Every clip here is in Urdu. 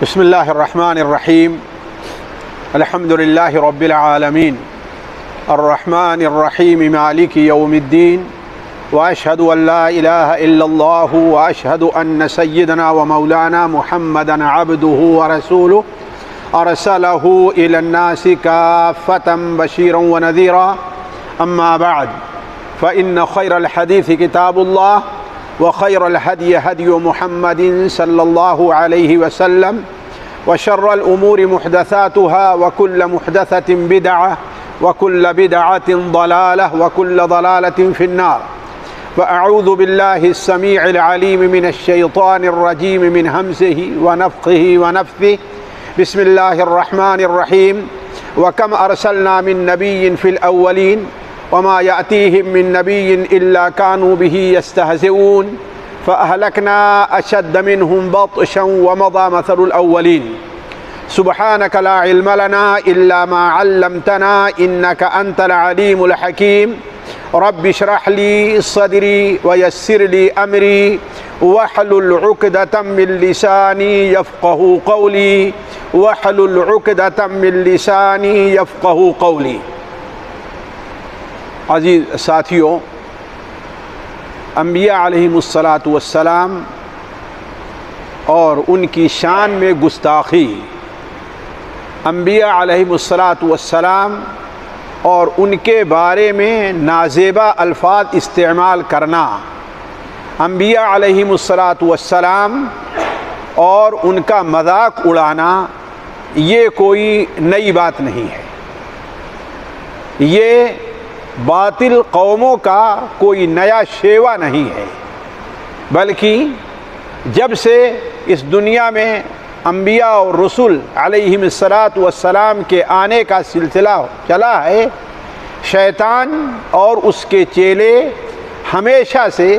بسم اللہ الرحمن الرحیم الحمد للہ رب العالمین الرحمن الرحیم مالک یوم الدین واشہد ان لا الہ الا اللہ واشہد ان سیدنا و مولانا محمدا عبدہ ورسولہ ارسلہ الی الناس کافۃ بشیرا ونذیرا اما بعد فإن خیر الحدیث کتاب اللہ وخير الهدي هدي محمد صلى الله عليه وسلم وشر الأمور محدثاتها وكل محدثة بدعة وكل بدعة ضلالة وكل ضلالة في النار فأعوذ بالله السميع العليم من الشيطان الرجيم من همزه ونفخه ونفثه بسم الله الرحمن الرحيم وكم أرسلنا من نبي في الأولين وما يأتيهم من نبي إلا كانوا به يستهزئون فأهلكنا أشد منهم بطشا ومضى مثل الأولين سبحانك لا علم لنا إلا ما علمتنا إنك أنت العليم الحكيم رب اشرح لي صدري ويسر لي أمري واحلل عقدة من لساني يفقهوا قولي واحلل عقدة من لساني يفقهوا قولي. عزیز ساتھیوں، انبیاء علیہم السلام اور ان کی شان میں گستاخی، انبیاء علیہم السلام اور ان کے بارے میں نازیبہ الفاظ استعمال کرنا، انبیاء علیہم السلام اور ان کا مذاق اڑانا یہ کوئی نئی بات نہیں ہے. یہ باطل قوموں کا کوئی نیا شیوا نہیں ہے، بلکہ جب سے اس دنیا میں انبیاء اور رسول علیہم السلام کے آنے کا سلسلہ چلا ہے، شیطان اور اس کے چیلے ہمیشہ سے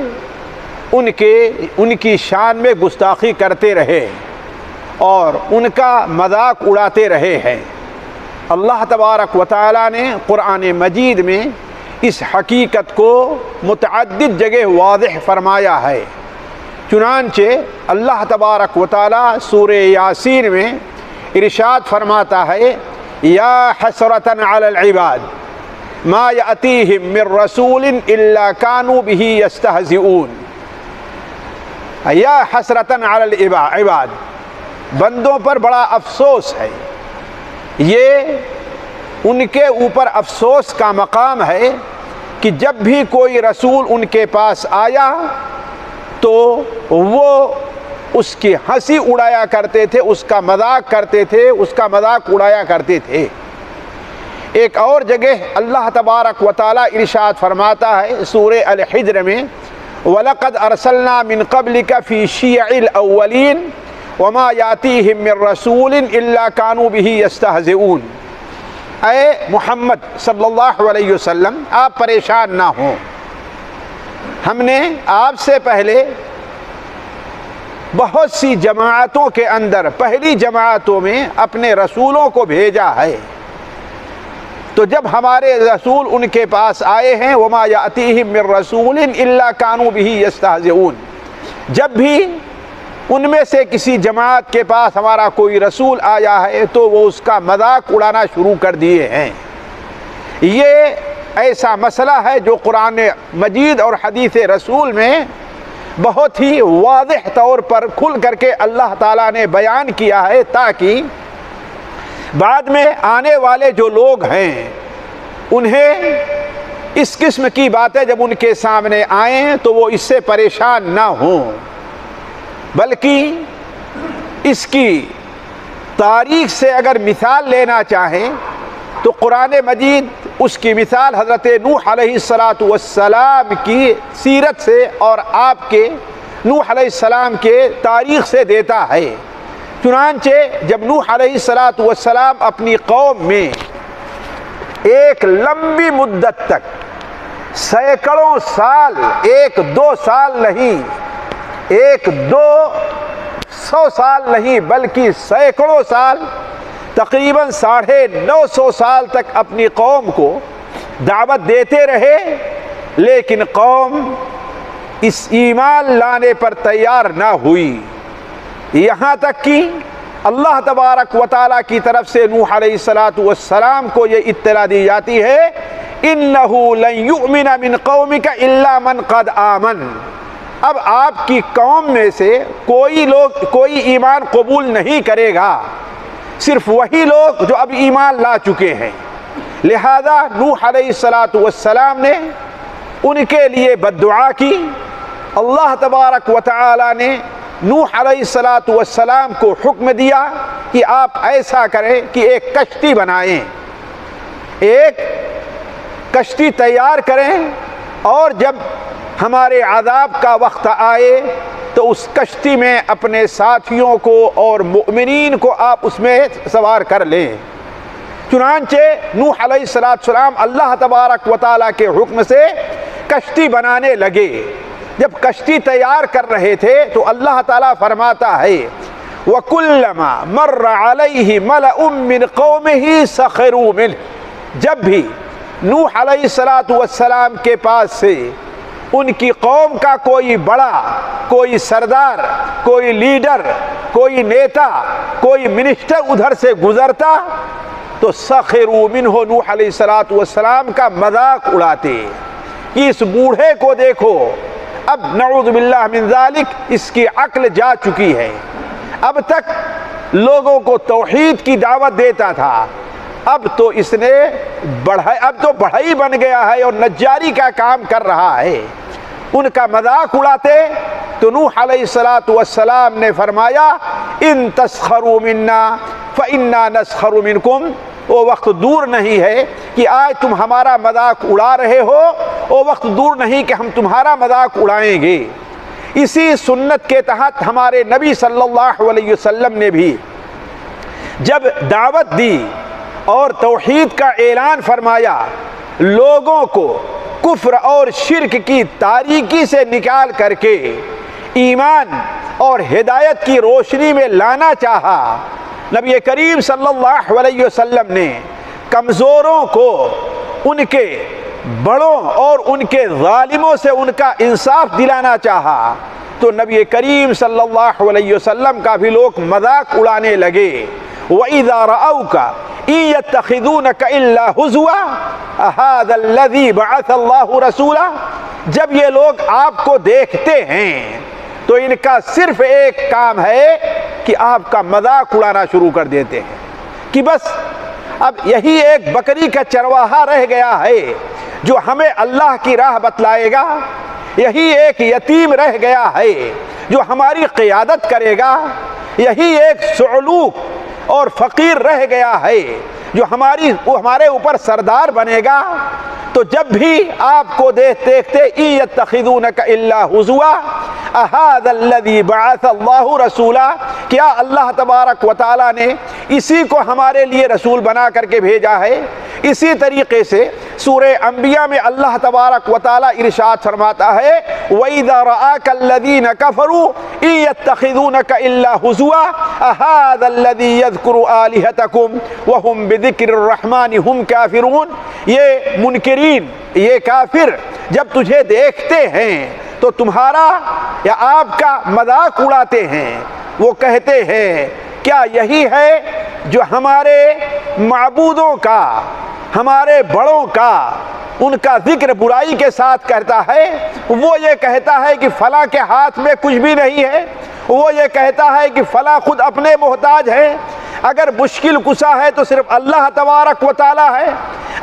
ان کی شان میں گستاخی کرتے رہے اور ان کا مذاق اڑاتے رہے ہیں. اللہ تبارک و تعالیٰ نے قرآن مجید میں اس حقیقت کو متعدد جگہ واضح فرمایا ہے. چنانچہ اللہ تبارک و تعالیٰ سورہ یاسین میں ارشاد فرماتا ہے: یا حسرۃ علی العباد ما یأتیہم من رسول الا کانوا بہ یستہزئون. یا حسرۃ علی العباد، بندوں پر بڑا افسوس ہے. یہ ان کے اوپر افسوس کا مقام ہے کہ جب بھی کوئی رسول ان کے پاس آیا تو وہ اس کی ہنسی اڑایا کرتے تھے، اس کا مذاق کرتے تھے، اس کا مذاق اڑایا کرتے تھے. ایک اور جگہ اللہ تبارک و تعالیٰ ارشاد فرماتا ہے سورہ الحجر میں: وَلَقَدْ أَرْسَلْنَا مِن قَبْلِكَ فِي شِيَعِ الْأَوَّلِينَ وَمَا يَأْتِيهِم مِّن رَّسُولٍ إِلَّا كَانُوا بِهِ يَسْتَهْزِئُونَ. اے محمد صلی اللہ علیہ وسلم، آپ پریشان نہ ہوں. ہم نے آپ سے پہلے بہت سی جماعتوں کے اندر پہلی جماعتوں میں اپنے رسولوں کو بھیجا ہے، تو جب ہمارے رسول ان کے پاس آئے ہیں وما یأتیہم من رسول الا کانوا بہ یستہزئون، جب بھی ان میں سے کسی جماعت کے پاس ہمارا کوئی رسول آیا ہے تو وہ اس کا مذاق اڑانا شروع کر دیے ہیں. یہ ایسا مسئلہ ہے جو قرآن مجید اور حدیث رسول میں بہت ہی واضح طور پر کھل کر کے اللہ تعالیٰ نے بیان کیا ہے، تاکہ بعد میں آنے والے جو لوگ ہیں انہیں اس قسم کی باتیں جب ان کے سامنے آئیں تو وہ اس سے پریشان نہ ہوں، بلکہ اس کی تاریخ سے اگر مثال لینا چاہیں تو قرآن مجید اس کی مثال حضرت نوح علیہ السلام کی سیرت سے اور آپ کے نوح علیہ السلام کے تاریخ سے دیتا ہے. چنانچہ جب نوح علیہ السلام اپنی قوم میں ایک لمبی مدت تک سینکڑوں سال، ایک دو سال نہیں، ایک دو 100 سال نہیں بلکہ سینکڑوں سال، تقریباً 950 سال تک اپنی قوم کو دعوت دیتے رہے، لیکن قوم اس ایمان لانے پر تیار نہ ہوئی. یہاں تک کہ اللہ تبارک و تعالیٰ کی طرف سے نوح علیہ السلام کو یہ اطلاع دی جاتی ہے اِنَّهُ لَن يُؤْمِنَ مِن قَوْمِكَ إِلَّا مَن قَدْ آمَنَ۔ اب آپ کی قوم میں سے کوئی ایمان قبول نہیں کرے گا، صرف وہی لوگ جو اب ایمان لا چکے ہیں۔ لہذا نوح علیہ السلام نے ان کے لیے بد دعا کی۔ اللہ تبارک و تعالی نے نوح علیہ السلام کو حکم دیا کہ آپ ایسا کریں کہ ایک کشتی بنائیں، ایک کشتی تیار کریں، اور جب ہمارے عذاب کا وقت آئے تو اس کشتی میں اپنے ساتھیوں کو اور مؤمنین کو آپ اس میں سوار کر لیں۔ چنانچہ نوح علیہ السلام اللہ تبارک و تعالیٰ کے حکم سے کشتی بنانے لگے۔ جب کشتی تیار کر رہے تھے تو اللہ تعالیٰ فرماتا ہے وَكُلَّمَا مَرَّ عَلَيْهِ مَلَأٌ مِّن قَوْمِهِ سَخِرُوا مِنْهُ، جب بھی نوح علیہ السلام کے پاس سے ان کی قوم کا کوئی بڑا، کوئی سردار، کوئی لیڈر، کوئی نیتا، کوئی منسٹر ادھر سے گزرتا تو سخروا منہ، نوح علیہ السلام کا مذاق اڑاتے کہ اس بوڑھے کو دیکھو، اب نعوذ باللہ من ذالک اس کی عقل جا چکی ہے، اب تک لوگوں کو توحید کی دعوت دیتا تھا، اب تو اس نے بڑھئی بن گیا ہے اور نجاری کا کام کر رہا ہے۔ ان کا مذاق اڑاتے تو نوح علیہ السلام نے فرمایا ان تسخروا منا فإنا نسخر منکم، وہ وقت دور نہیں ہے کہ آج تم ہمارا مذاق اڑا رہے ہو، وہ وقت دور نہیں کہ ہم تمہارا مذاق اڑائیں گے۔ اسی سنت کے تحت ہمارے نبی صلی اللہ علیہ وسلم نے بھی جب دعوت دی اور توحید کا اعلان فرمایا، لوگوں کو کفر اور شرک کی تاریکی سے نکال کر کے ایمان اور ہدایت کی روشنی میں لانا چاہا، نبی کریم صلی اللہ علیہ وسلم نے کمزوروں کو ان کے بڑوں اور ان کے ظالموں سے ان کا انصاف دلانا چاہا، تو نبی کریم صلی اللہ علیہ وسلم کا بھی لوگ مذاق اڑانے لگے۔ وَإِذَا رَأَوْكَ إِن يَتَّخِذُونَكَ إِلَّا هُزُوًا أَهَذَا الَّذِي بَعَثَ اللَّهُ رَسُولًا، جب یہ لوگ آپ کو دیکھتے ہیں تو ان کا صرف ایک کام ہے کہ آپ کا مذاق اڑانا شروع کر دیتے ہیں کہ بس اب یہی ایک بکری کا چرواہا رہ گیا ہے جو ہمیں اللہ کی راہ بتلائے گا، یہی ایک یتیم رہ گیا ہے جو ہماری قیادت کرے گا، یہی ایک صعلوک اور فقیر رہ گیا ہے جو ہمارے اوپر سردار بنے گا۔ تو جب بھی آپ کو دیکھتے اِن یتخذونک الا ہزوا اہذا الذی بعث اللہ رسولا، کیا اللہ تبارک و تعالی نے اسی کو ہمارے لیے رسول بنا کر کے بھیجا ہے؟ اسی طریقے سے سورہ انبیاء میں اللہ تبارک و تعالی ارشاد فرماتا ہے وَإِذَا رَآكَ الَّذِينَ كَفَرُوا إِن يَتَّخِذُونَكَ إِلَّا هُزُوًا أَهَذَا الَّذِي يَذْكُرُ آلِهَتَكُمْ وَهُمْ بِذِكْرِ الرَّحْمَنِ هُمْ كَافِرُونَ، یہ منکرین، یہ کافر جب تجھے دیکھتے ہیں تو تمہارا یا آپ کا مذاق اڑاتے ہیں، وہ کہتے ہیں کیا یہی ہے جو ہمارے معبودوں کا، ہمارے بڑوں کا، ان کا ذکر برائی کے ساتھ کرتا ہے؟ وہ یہ کہتا ہے کہ فلاں کے ہاتھ میں کچھ بھی نہیں ہے، وہ یہ کہتا ہے کہ فلاں خود اپنے محتاج ہے، اگر مشکل کشا ہے تو صرف اللہ تبارک و تعالی ہے،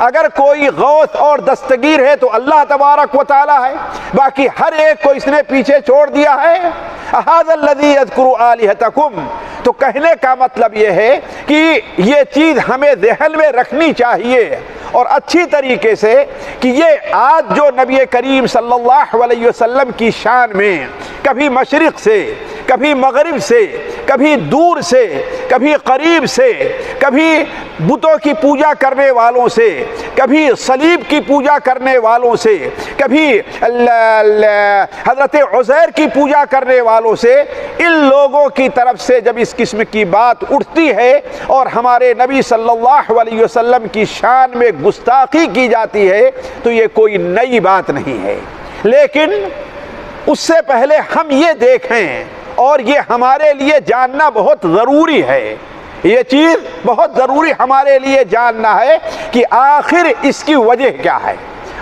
اگر کوئی غوث اور دستگیر ہے تو اللہ تبارک و تعالی ہے، باقی ہر ایک کو اس نے پیچھے چھوڑ دیا ہے۔ اَهَذَا الَّذِي يَذْكُرُ آلِهَتَكُمْ، تو کہنے کا مطلب یہ ہے کہ یہ چیز ہمیں ذہن میں رکھنی چاہیے اور اچھی طریقے سے کہ یہ آج جو نبی کریم صلی اللہ علیہ وسلم کی شان میں کبھی مشرق سے، کبھی مغرب سے، کبھی دور سے، کبھی قریب سے، کبھی بتوں کی پوجا کرنے والوں سے، کبھی صلیب کی پوجا کرنے والوں سے، کبھی حضرت عزیر کی پوجا کرنے والوں سے، ان لوگوں کی طرف سے جب اس قسم کی بات اٹھتی ہے اور ہمارے نبی صلی اللہ علیہ وسلم کی شان میں گستاخی کی جاتی ہے تو یہ کوئی نئی بات نہیں ہے، لیکن اس سے پہلے ہم یہ دیکھیں اور یہ ہمارے لیے جاننا بہت ضروری ہے، یہ چیز بہت ضروری ہمارے لیے جاننا ہے کہ آخر اس کی وجہ کیا ہے،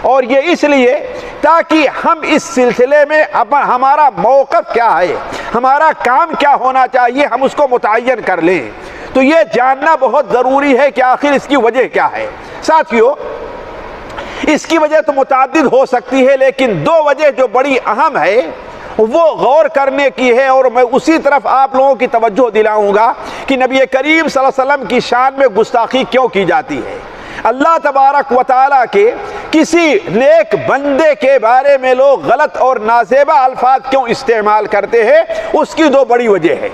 اور یہ اس لیے تاکہ ہم اس سلسلے میں ہمارا موقف کیا ہے، ہمارا کام کیا ہونا چاہیے، ہم اس کو متعین کر لیں۔ تو یہ جاننا بہت ضروری ہے کہ آخر اس کی وجہ کیا ہے۔ ساتھیو، اس کی وجہ تو متعدد ہو سکتی ہے، لیکن دو وجہ جو بڑی اہم ہے وہ غور کرنے کی ہے، اور میں اسی طرف آپ لوگوں کی توجہ دلاؤں گا کہ نبی کریم صلی اللہ علیہ وسلم کی شان میں گستاخی کیوں کی جاتی ہے۔ اللہ تبارک و تعالیٰ کے کسی نیک بندے کے بارے میں لوگ غلط اور نازیبہ الفاظ کیوں استعمال کرتے ہیں، اس کی دو بڑی وجہ ہے،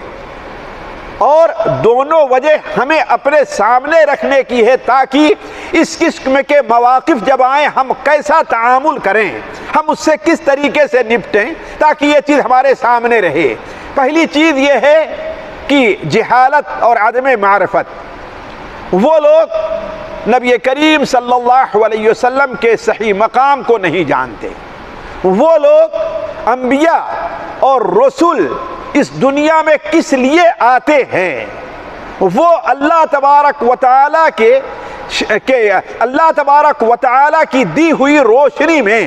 اور دونوں وجہ ہمیں اپنے سامنے رکھنے کی ہے تاکہ اس قسم کے مواقف جب آئیں ہم کیسا تعامل کریں، ہم اس سے کس طریقے سے نپٹیں، تاکہ یہ چیز ہمارے سامنے رہے۔ پہلی چیز یہ ہے کہ جہالت اور عدم معرفت۔ وہ لوگ نبی کریم صلی اللہ علیہ وسلم کے صحیح مقام کو نہیں جانتے، وہ لوگ انبیاء اور رسول اس دنیا میں کس لیے آتے ہیں، وہ اللہ تبارک و تعالیٰ اللہ تبارک و تعالیٰ کی دی ہوئی روشنی میں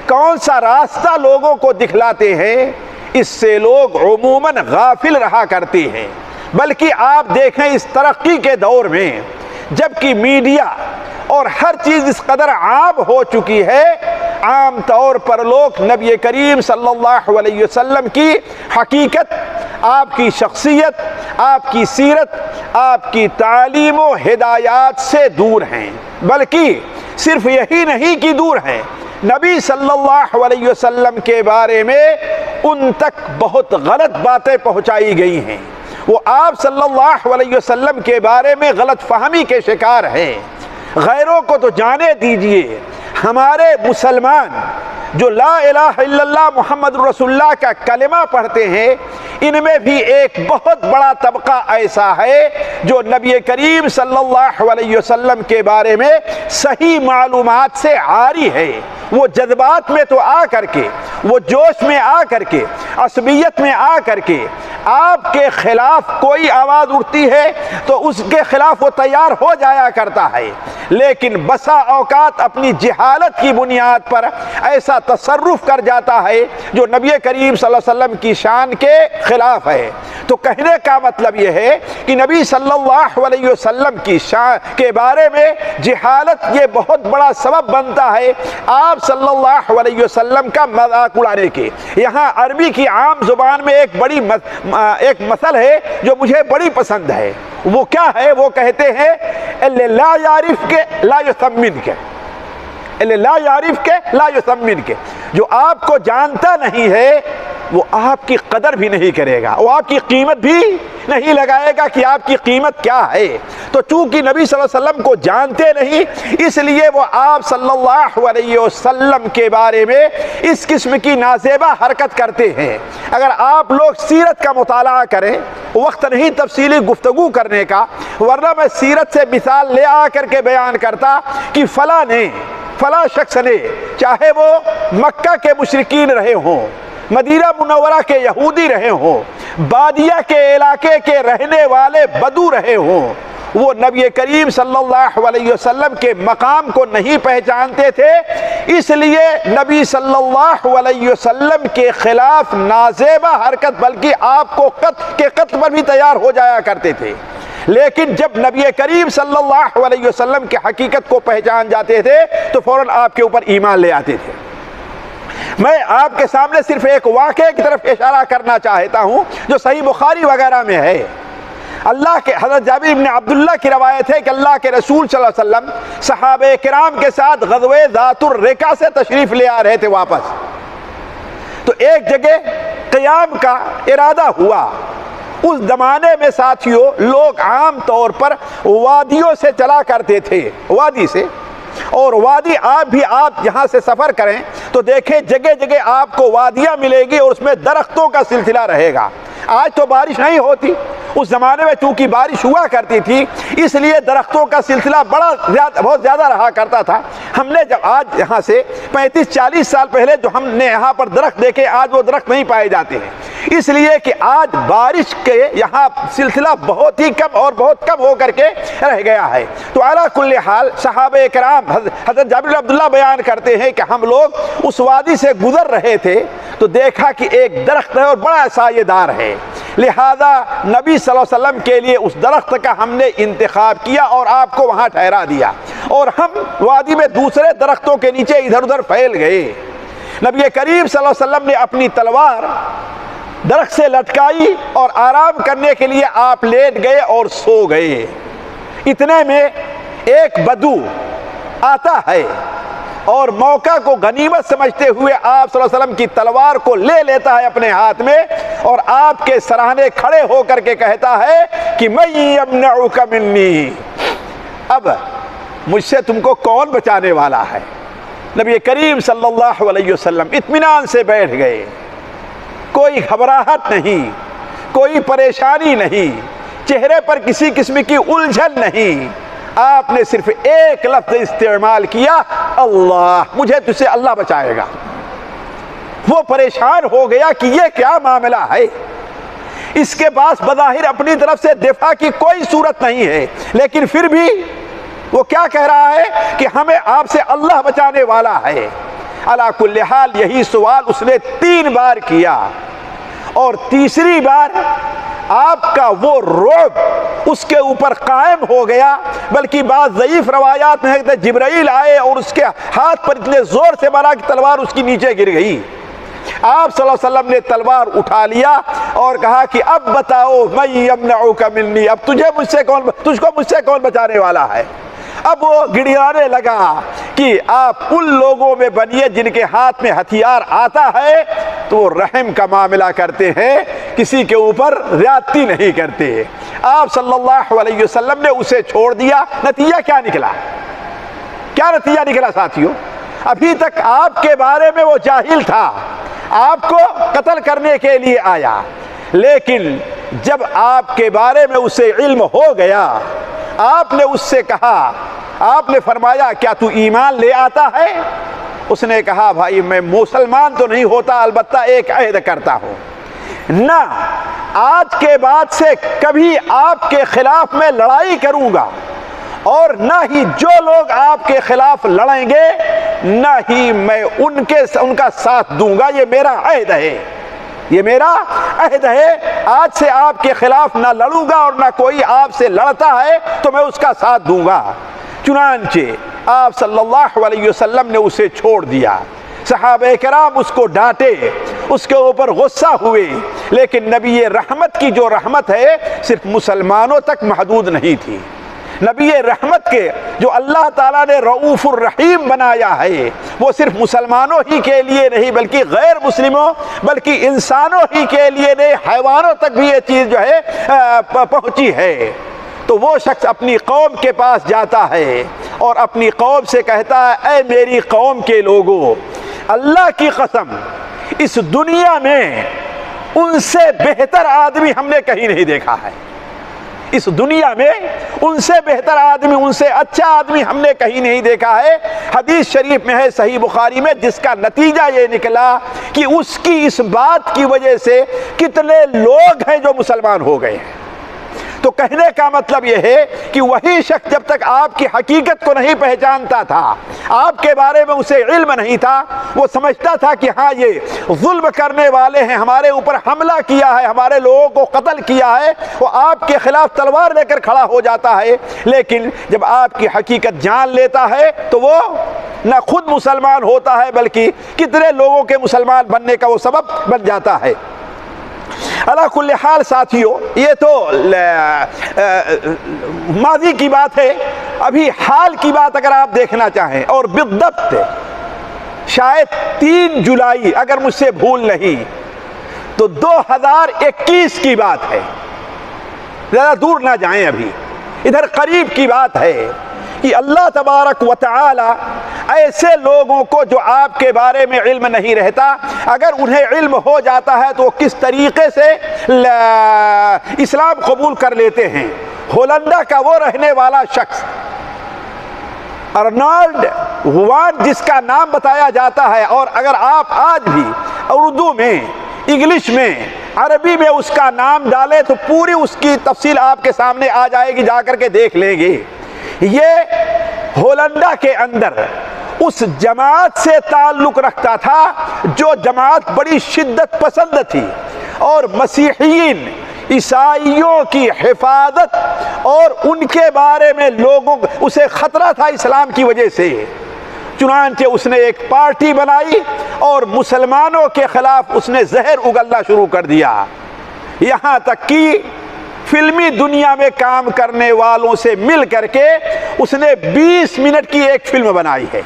کون سا راستہ لوگوں کو دکھلاتے ہیں، اس سے لوگ عموماً غافل رہا کرتے ہیں۔ بلکہ آپ دیکھیں اس ترقی کے دور میں جبکہ میڈیا اور ہر چیز اس قدر عام ہو چکی ہے، عام طور پر لوگ نبی کریم صلی اللہ علیہ وسلم کی حقیقت، آپ کی شخصیت، آپ کی سیرت، آپ کی تعلیم و ہدایات سے دور ہیں۔ بلکہ صرف یہی نہیں کہ دور ہیں، نبی صلی اللہ علیہ وسلم کے بارے میں ان تک بہت غلط باتیں پہنچائی گئی ہیں، وہ آپ صلی اللہ علیہ وسلم کے بارے میں غلط فہمی کے شکار ہیں۔ غیروں کو تو جانے دیجئے، ہمارے مسلمان جو لا الہ الا اللہ محمد رسول اللہ کا کلمہ پڑھتے ہیں، ان میں بھی ایک بہت بڑا طبقہ ایسا ہے جو نبی کریم صلی اللہ علیہ وسلم کے بارے میں صحیح معلومات سے عاری ہے۔ وہ جذبات میں تو آ کر کے، وہ جوش میں آ کر کے، عصبیت میں آ کر کے آپ کے خلاف کوئی آواز اٹھتی ہے تو اس کے خلاف وہ تیار ہو جایا کرتا ہے، لیکن بسا اوقات اپنی جہالت کی بنیاد پر ایسا تصرف کر جاتا ہے جو نبی کریم صلی اللہ علیہ وسلم کی شان کے خلاف ہے۔ تو کہنے کا مطلب یہ ہے کہ نبی صلی اللہ علیہ وسلم کی شان کے بارے میں جہالت یہ بہت بڑا سبب بنتا ہے آپ صلی اللہ علیہ وسلم کا مذاق اڑانے کے۔ یہاں عربی کی عام زبان میں ایک مثل ہے جو مجھے بڑی پسند ہے۔ وہ کیا ہے؟ وہ کہتے ہیں اللي لا يعرف کے لا يثمن کے، اللي لا يعرف کے لا يثمن کے، جو آپ کو جانتا نہیں ہے وہ آپ کی قدر بھی نہیں کرے گا، وہ آپ کی قیمت بھی نہیں لگائے گا کہ آپ کی قیمت کیا ہے۔ تو چونکہ نبی صلی اللہ علیہ وسلم کو جانتے نہیں، اس لیے وہ آپ صلی اللہ علیہ وسلم کے بارے میں اس قسم کی نازیبہ حرکت کرتے ہیں۔ اگر آپ لوگ سیرت کا مطالعہ کریں، وقت نہیں تفصیلی گفتگو کرنے کا، ورنہ میں سیرت سے مثال لے آ کر کے بیان کرتا کہ فلاں شخص نے، چاہے وہ مکہ کے مشرکین رہے ہوں، مدینہ منورہ کے یہودی رہے ہوں، بادیہ کے علاقے کے رہنے والے بدو رہے ہوں، وہ نبی کریم صلی اللہ علیہ وسلم کے مقام کو نہیں پہچانتے تھے، اس لیے نبی صلی اللہ علیہ وسلم کے خلاف نازیبہ حرکت بلکہ آپ کو قتل پر بھی تیار ہو جایا کرتے تھے۔ لیکن جب نبی کریم صلی اللہ علیہ وسلم کی حقیقت کو پہچان جاتے تھے تو فوراً آپ کے اوپر ایمان لے آتے تھے۔ میں آپ کے سامنے صرف ایک واقعے کی طرف اشارہ کرنا چاہتا ہوں جو صحیح بخاری وغیرہ میں ہے۔ اللہ کے حضرت جابر بن عبداللہ کی روایت ہے کہ اللہ کے رسول صلی اللہ علیہ وسلم صحابہ کرام کے ساتھ غزوہ ذات الرقہ سے تشریف لے آ رہے تھے واپس، تو ایک جگہ قیام کا ارادہ ہوا۔ اس زمانے میں ساتھیوں لوگ عام طور پر وادیوں سے چلا کرتے تھے، وادی سے، اور وادی آپ یہاں سے سفر کریں تو دیکھیں جگہ جگہ آپ کو وادیاں ملے گی اور اس میں درختوں کا سلسلہ رہے گا۔ آج تو بارش نہیں ہوتی، اس زمانے میں چونکہ بارش ہوا کرتی تھی اس لیے درختوں کا سلسلہ بہت زیادہ رہا کرتا تھا۔ ہم نے جب آج یہاں سے 35-40 سال پہلے جو ہم نے یہاں پر درخت دیکھے، آج وہ درخت نہیں پائے جاتے ہیں۔ اس لیے کہ آج بارش کے یہاں سلسلہ بہت ہی کم اور بہت کم ہو کر کے رہ گیا ہے۔ تو علی کل حال صحابہ کرام حضرت جابر بن عبداللہ بیان کرتے ہیں کہ ہم لوگ اس وادی سے گزر رہے تھے تو دیکھا کہ ایک درخت ہے اور بڑا سایہ دار ہے، لہذا نبی صلی اللہ علیہ وسلم کے لیے اس درخت کا ہم نے انتخاب کیا اور آپ کو وہاں ٹھہرا دیا، اور ہم وادی میں دوسرے درختوں کے نیچے ادھر ادھر پھیل گئے۔ نبی کریم صلی اللہ علیہ وسلم نے اپنی تلوار درخت سے لٹکائی اور آرام کرنے کے لیے آپ لیٹ گئے اور سو گئے۔ اتنے میں ایک بدو آتا ہے اور موقع کو غنیمت سمجھتے ہوئے آپ صلی اللہ علیہ وسلم کی تلوار کو لے لیتا ہے اپنے ہاتھ میں، اور آپ کے سراہنے کھڑے ہو کر کے کہتا ہے کہ من یمنعک منی، اب مجھ سے تم کو کون بچانے والا ہے؟ نبی کریم صلی اللہ علیہ وسلم اطمینان سے بیٹھ گئے، کوئی گھبراہٹ نہیں، کوئی پریشانی نہیں، چہرے پر کسی قسم کی الجھن نہیں، آپ نے صرف ایک لفظ استعمال کیا، اللہ، مجھے تجھ سے اللہ بچائے گا۔ وہ پریشان ہو گیا کہ یہ کیا معاملہ ہے، اس کے پاس بظاہر اپنی طرف سے دفاع کی کوئی صورت نہیں ہے، لیکن پھر بھی وہ کیا کہہ رہا ہے کہ ہمیں آپ سے اللہ بچانے والا ہے۔ علی کل حال یہی سوال اس نے 3 بار کیا، اور تیسری بار آپ کا وہ رعب اس کے اوپر قائم ہو گیا، بلکہ بعض ضعیف روایات میں ہے کہ جبرائیل آئے اور اس کے ہاتھ پر اتنے زور سے مارا کہ تلوار اس کی نیچے گر گئی۔ آپ صلی اللہ علیہ وسلم نے تلوار اٹھا لیا اور کہا کہ اب بتاؤ من یمنعک منی، اب تجھ کو مجھ سے کون بچانے والا ہے؟ اب وہ گڑگڑانے لگا کہ آپ ان لوگوں میں بنیے جن کے ہاتھ میں ہتھیار آتا ہے تو وہ رحم کا معاملہ کرتے ہیں، کسی کے اوپر زیادتی نہیں کرتے۔ آپ صلی اللہ علیہ وسلم نے اسے چھوڑ دیا۔ نتیجہ کیا نکلا؟ کیا نتیجہ نکلا ساتھیوں؟ ابھی تک آپ کے بارے میں وہ جاہل تھا، آپ کو قتل کرنے کے لیے آیا، لیکن جب آپ کے بارے میں اسے علم ہو گیا، آپ نے اس سے کہا، آپ نے فرمایا کیا تو ایمان لے آتا ہے؟ اس نے کہا بھائی میں مسلمان تو نہیں ہوتا، البتہ ایک عہد کرتا ہوں، نہ آج کے بعد سے کبھی آپ کے خلاف میں لڑائی کروں گا، اور نہ ہی جو لوگ آپ کے خلاف لڑیں گے نہ ہی میں ان کا ساتھ دوں گا، یہ میرا عہد ہے، یہ میرا عہد ہے، آج سے آپ کے خلاف نہ لڑوں گا اور نہ کوئی آپ سے لڑتا ہے تو میں اس کا ساتھ دوں گا۔ چنانچہ آپ صلی اللہ علیہ وسلم نے اسے چھوڑ دیا۔ صحابہ کرام اس کو ڈانٹے، اس کے اوپر غصہ ہوئے، لیکن نبی رحمت کی جو رحمت ہے صرف مسلمانوں تک محدود نہیں تھی۔ نبی رحمت کے جو اللہ تعالیٰ نے رؤوف الرحیم بنایا ہے وہ صرف مسلمانوں ہی کے لیے نہیں بلکہ غیر مسلموں بلکہ انسانوں ہی کے لیے نہیں، حیوانوں تک بھی یہ چیز جو ہے پہنچی ہے۔ تو وہ شخص اپنی قوم کے پاس جاتا ہے اور اپنی قوم سے کہتا ہے اے میری قوم کے لوگوں، اللہ کی قسم اس دنیا میں ان سے بہتر آدمی ہم نے کہیں نہیں دیکھا ہے، اس دنیا میں ان سے بہتر آدمی، ان سے اچھا آدمی ہم نے کہیں نہیں دیکھا ہے۔ حدیث شریف میں ہے صحیح بخاری میں، جس کا نتیجہ یہ نکلا کہ اس کی اس بات کی وجہ سے کتنے لوگ ہیں جو مسلمان ہو گئے ہیں۔ تو کہنے کا مطلب یہ ہے کہ وہی شخص جب تک آپ کی حقیقت کو نہیں پہچانتا تھا، آپ کے بارے میں اسے علم نہیں تھا، وہ سمجھتا تھا کہ ہاں یہ ظلم کرنے والے ہیں، ہمارے اوپر حملہ کیا ہے، ہمارے لوگوں کو قتل کیا ہے، وہ آپ کے خلاف تلوار لے کر کھڑا ہو جاتا ہے۔ لیکن جب آپ کی حقیقت جان لیتا ہے تو وہ نہ خود مسلمان ہوتا ہے بلکہ کتنے لوگوں کے مسلمان بننے کا وہ سبب بن جاتا ہے۔ علی کل حال ساتھیوں، یہ تو ماضی کی بات ہے، ابھی حال کی بات اگر آپ دیکھنا چاہیں، اور بالضبط شاید 3 جولائی اگر مجھ سے بھول نہیں تو 2021 کی بات ہے، زیادہ دور نہ جائیں، ابھی ادھر قریب کی بات ہے کہ اللہ تبارک و تعالی ایسے لوگوں کو جو آپ کے بارے میں علم نہیں رہتا، اگر انہیں علم ہو جاتا ہے تو کس طریقے سے اسلام قبول کر لیتے ہیں۔ ہولندا کا وہ رہنے والا شخص ارنالڈ وان جس کا نام بتایا جاتا ہے، اور اگر آپ آج بھی اردو میں انگلش میں عربی میں اس کا نام ڈالے تو پوری اس کی تفصیل آپ کے سامنے آ جائے گی، جا کر کے دیکھ لیں گے۔ یہ ہولنڈا کے اندر اس جماعت سے تعلق رکھتا تھا جو جماعت بڑی شدت پسند تھی اور مسیحیین عیسائیوں کی حفاظت اور ان کے بارے میں لوگوں اسے خطرہ تھا اسلام کی وجہ سے، چنانچہ اس نے ایک پارٹی بنائی اور مسلمانوں کے خلاف اس نے زہر اگلنا شروع کر دیا، یہاں تک کہ فلمی دنیا میں کام کرنے والوں سے مل کر کے اس نے 20 منٹ کی ایک فلم بنائی ہے،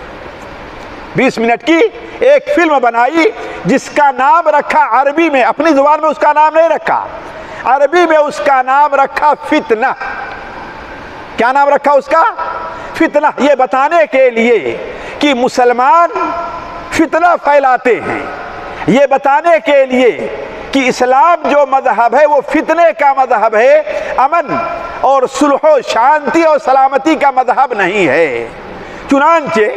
20 منٹ کی ایک فلم بنائی جس کا نام رکھا عربی میں، اپنی زبان میں اس کا نام نہیں رکھا، عربی میں اس کا نام رکھا فتنہ۔ کیا نام رکھا اس کا؟ فتنہ، یہ بتانے کے لیے کہ مسلمان فتنہ پھیلاتے ہیں، یہ بتانے کے لیے کہ اسلام جو مذہب ہے وہ فتنے کا مذہب ہے، امن اور صلح و شانتی اور سلامتی کا مذہب نہیں ہے۔ چنانچہ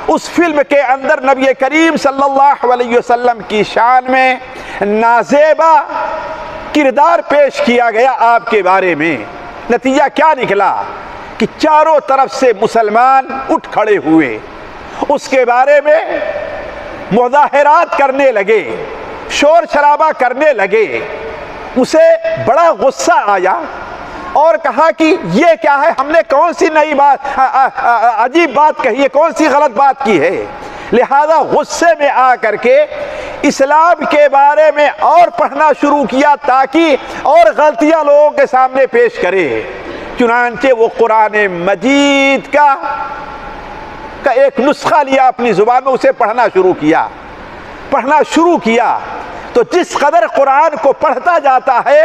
اس فلم کے اندر نبی کریم صلی اللہ علیہ وسلم کی شان میں نازیبا کردار پیش کیا گیا آپ کے بارے میں۔ نتیجہ کیا نکلا کہ چاروں طرف سے مسلمان اٹھ کھڑے ہوئے، اس کے بارے میں مظاہرات کرنے لگے، شور شرابہ کرنے لگے، اسے بڑا غصہ آیا اور کہا کہ یہ کیا ہے، ہم نے کون سی نئی بات عجیب بات کہی ہے، کون سی غلط بات کی ہے۔ لہذا غصے میں آ کر کے اسلام کے بارے میں اور پڑھنا شروع کیا تاکہ اور غلطیاں لوگوں کے سامنے پیش کرے۔ چنانچہ وہ قرآن مجید کا ایک نسخہ لیا اپنی زبان میں، اسے پڑھنا شروع کیا تو جس قدر قرآن کو پڑھتا جاتا ہے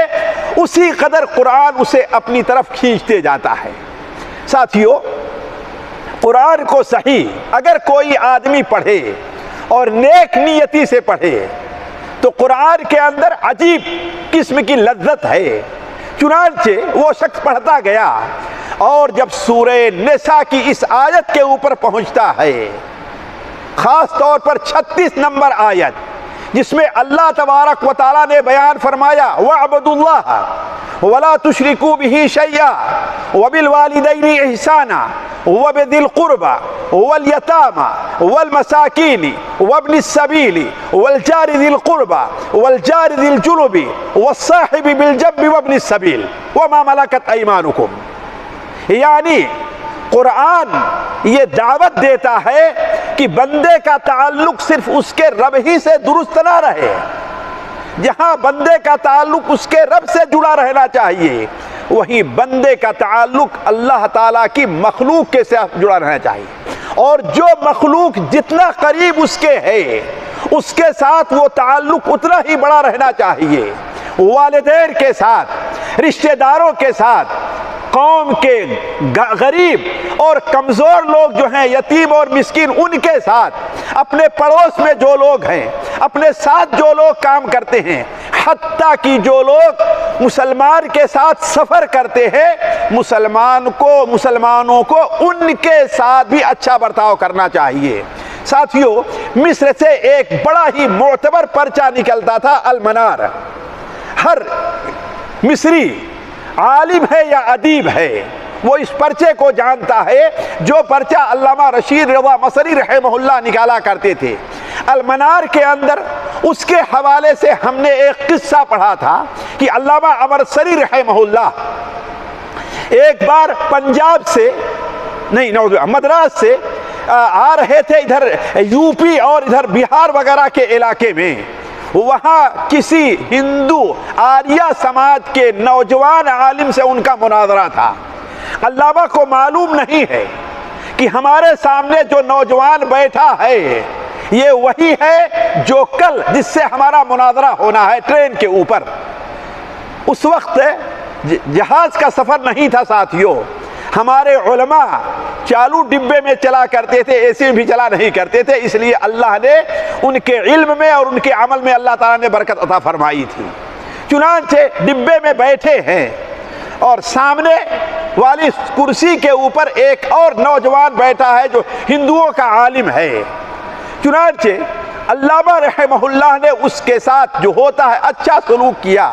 اسی قدر قرآن اسے اپنی طرف کھینچتے جاتا ہے۔ ساتھیو، قرآن کو صحیح اگر کوئی آدمی پڑھے اور نیک نیتی سے پڑھے تو قرآن کے اندر عجیب قسم کی لذت ہے۔ چنانچہ وہ شخص پڑھتا گیا اور جب سورہ نساء کی اس آیت کے اوپر پہنچتا ہے، خاص طور پر 36 نمبر آیت، جس میں اللہ تبارک و تعالیٰ نے بیان فرمایا وَاعْبُدُوا اللَّهَ وَلَا تُشْرِكُوا بِهِ شَيْئًا وَبِالْوَالِدَيْنِ إِحْسَانًا وَبِذِي الْقُرْبَى وَالْيَتَامَى وَالْمَسَاكِينِ وَابْنِ السَّبِيلِ وَالْجَارِ ذِي الْقُرْبَى وَالْجَارِ ذِي الْجُنُبِ وَالصَّاحِبِ بِالْجَنبِ وَابْنِ السَّبِيلِ وَمَا مَلَكَتْ أَيْمَانُكُمْ۔ یعنی قرآن یہ دعوت دیتا ہے کہ بندے کا تعلق صرف اس کے رب ہی سے درست نہ رہے، جہاں بندے کا تعلق اس کے رب سے جڑا رہنا چاہیے وہیں بندے کا تعلق اللہ تعالیٰ کی مخلوق کے ساتھ جڑا رہنا چاہیے، اور جو مخلوق جتنا قریب اس کے ہے اس کے ساتھ وہ تعلق اتنا ہی بڑا رہنا چاہیے۔ والدین کے ساتھ، رشتہ داروں کے ساتھ، قوم کے غریب اور کمزور لوگ جو ہیں، یتیم اور مسکین، ان کے ساتھ، اپنے پڑوس میں جو لوگ ہیں، اپنے ساتھ جو لوگ کام کرتے ہیں، حتیٰ کہ جو لوگ مسلمان کے ساتھ سفر کرتے ہیں، مسلمانوں کو ان کے ساتھ بھی اچھا برتاؤ کرنا چاہیے۔ ساتھیو، مصر سے ایک بڑا ہی معتبر پرچہ نکلتا تھا، المنار۔ ہر مصری عالم ہے یا ادیب ہے وہ اس پرچے کو جانتا ہے، جو پرچہ علامہ رشید رضا مصری رحمہ اللہ نکالا کرتے تھے۔ المنار کے اندر اس کے حوالے سے ہم نے ایک قصہ پڑھا تھا کہ علامہ امرتسری رحمہ اللہ ایک بار پنجاب سے مدراس سے آ رہے تھے ادھر یو پی اور ادھر بہار وغیرہ کے علاقے میں، وہاں کسی ہندو آریہ سماج کے نوجوان عالم سے ان کا مناظرہ تھا۔ علامہ کو معلوم نہیں ہے کہ ہمارے سامنے جو نوجوان بیٹھا ہے یہ وہی ہے جو کل جس سے ہمارا مناظرہ ہونا ہے ٹرین کے اوپر۔ اس وقت جہاز کا سفر نہیں تھا ساتھیوں، ہمارے علماء چالو ڈبے میں چلا کرتے تھے، اے سی بھی چلا نہیں کرتے تھے، اس لیے اللہ نے ان کے علم میں اور ان کے عمل میں اللہ تعالیٰ نے برکت عطا فرمائی تھی۔ چنانچہ ڈبے میں بیٹھے ہیں اور سامنے والی کرسی کے اوپر ایک اور نوجوان بیٹھا ہے جو ہندوؤں کا عالم ہے۔ چنانچہ علامہ رحمہ اللہ نے اس کے ساتھ جو ہوتا ہے اچھا سلوک کیا۔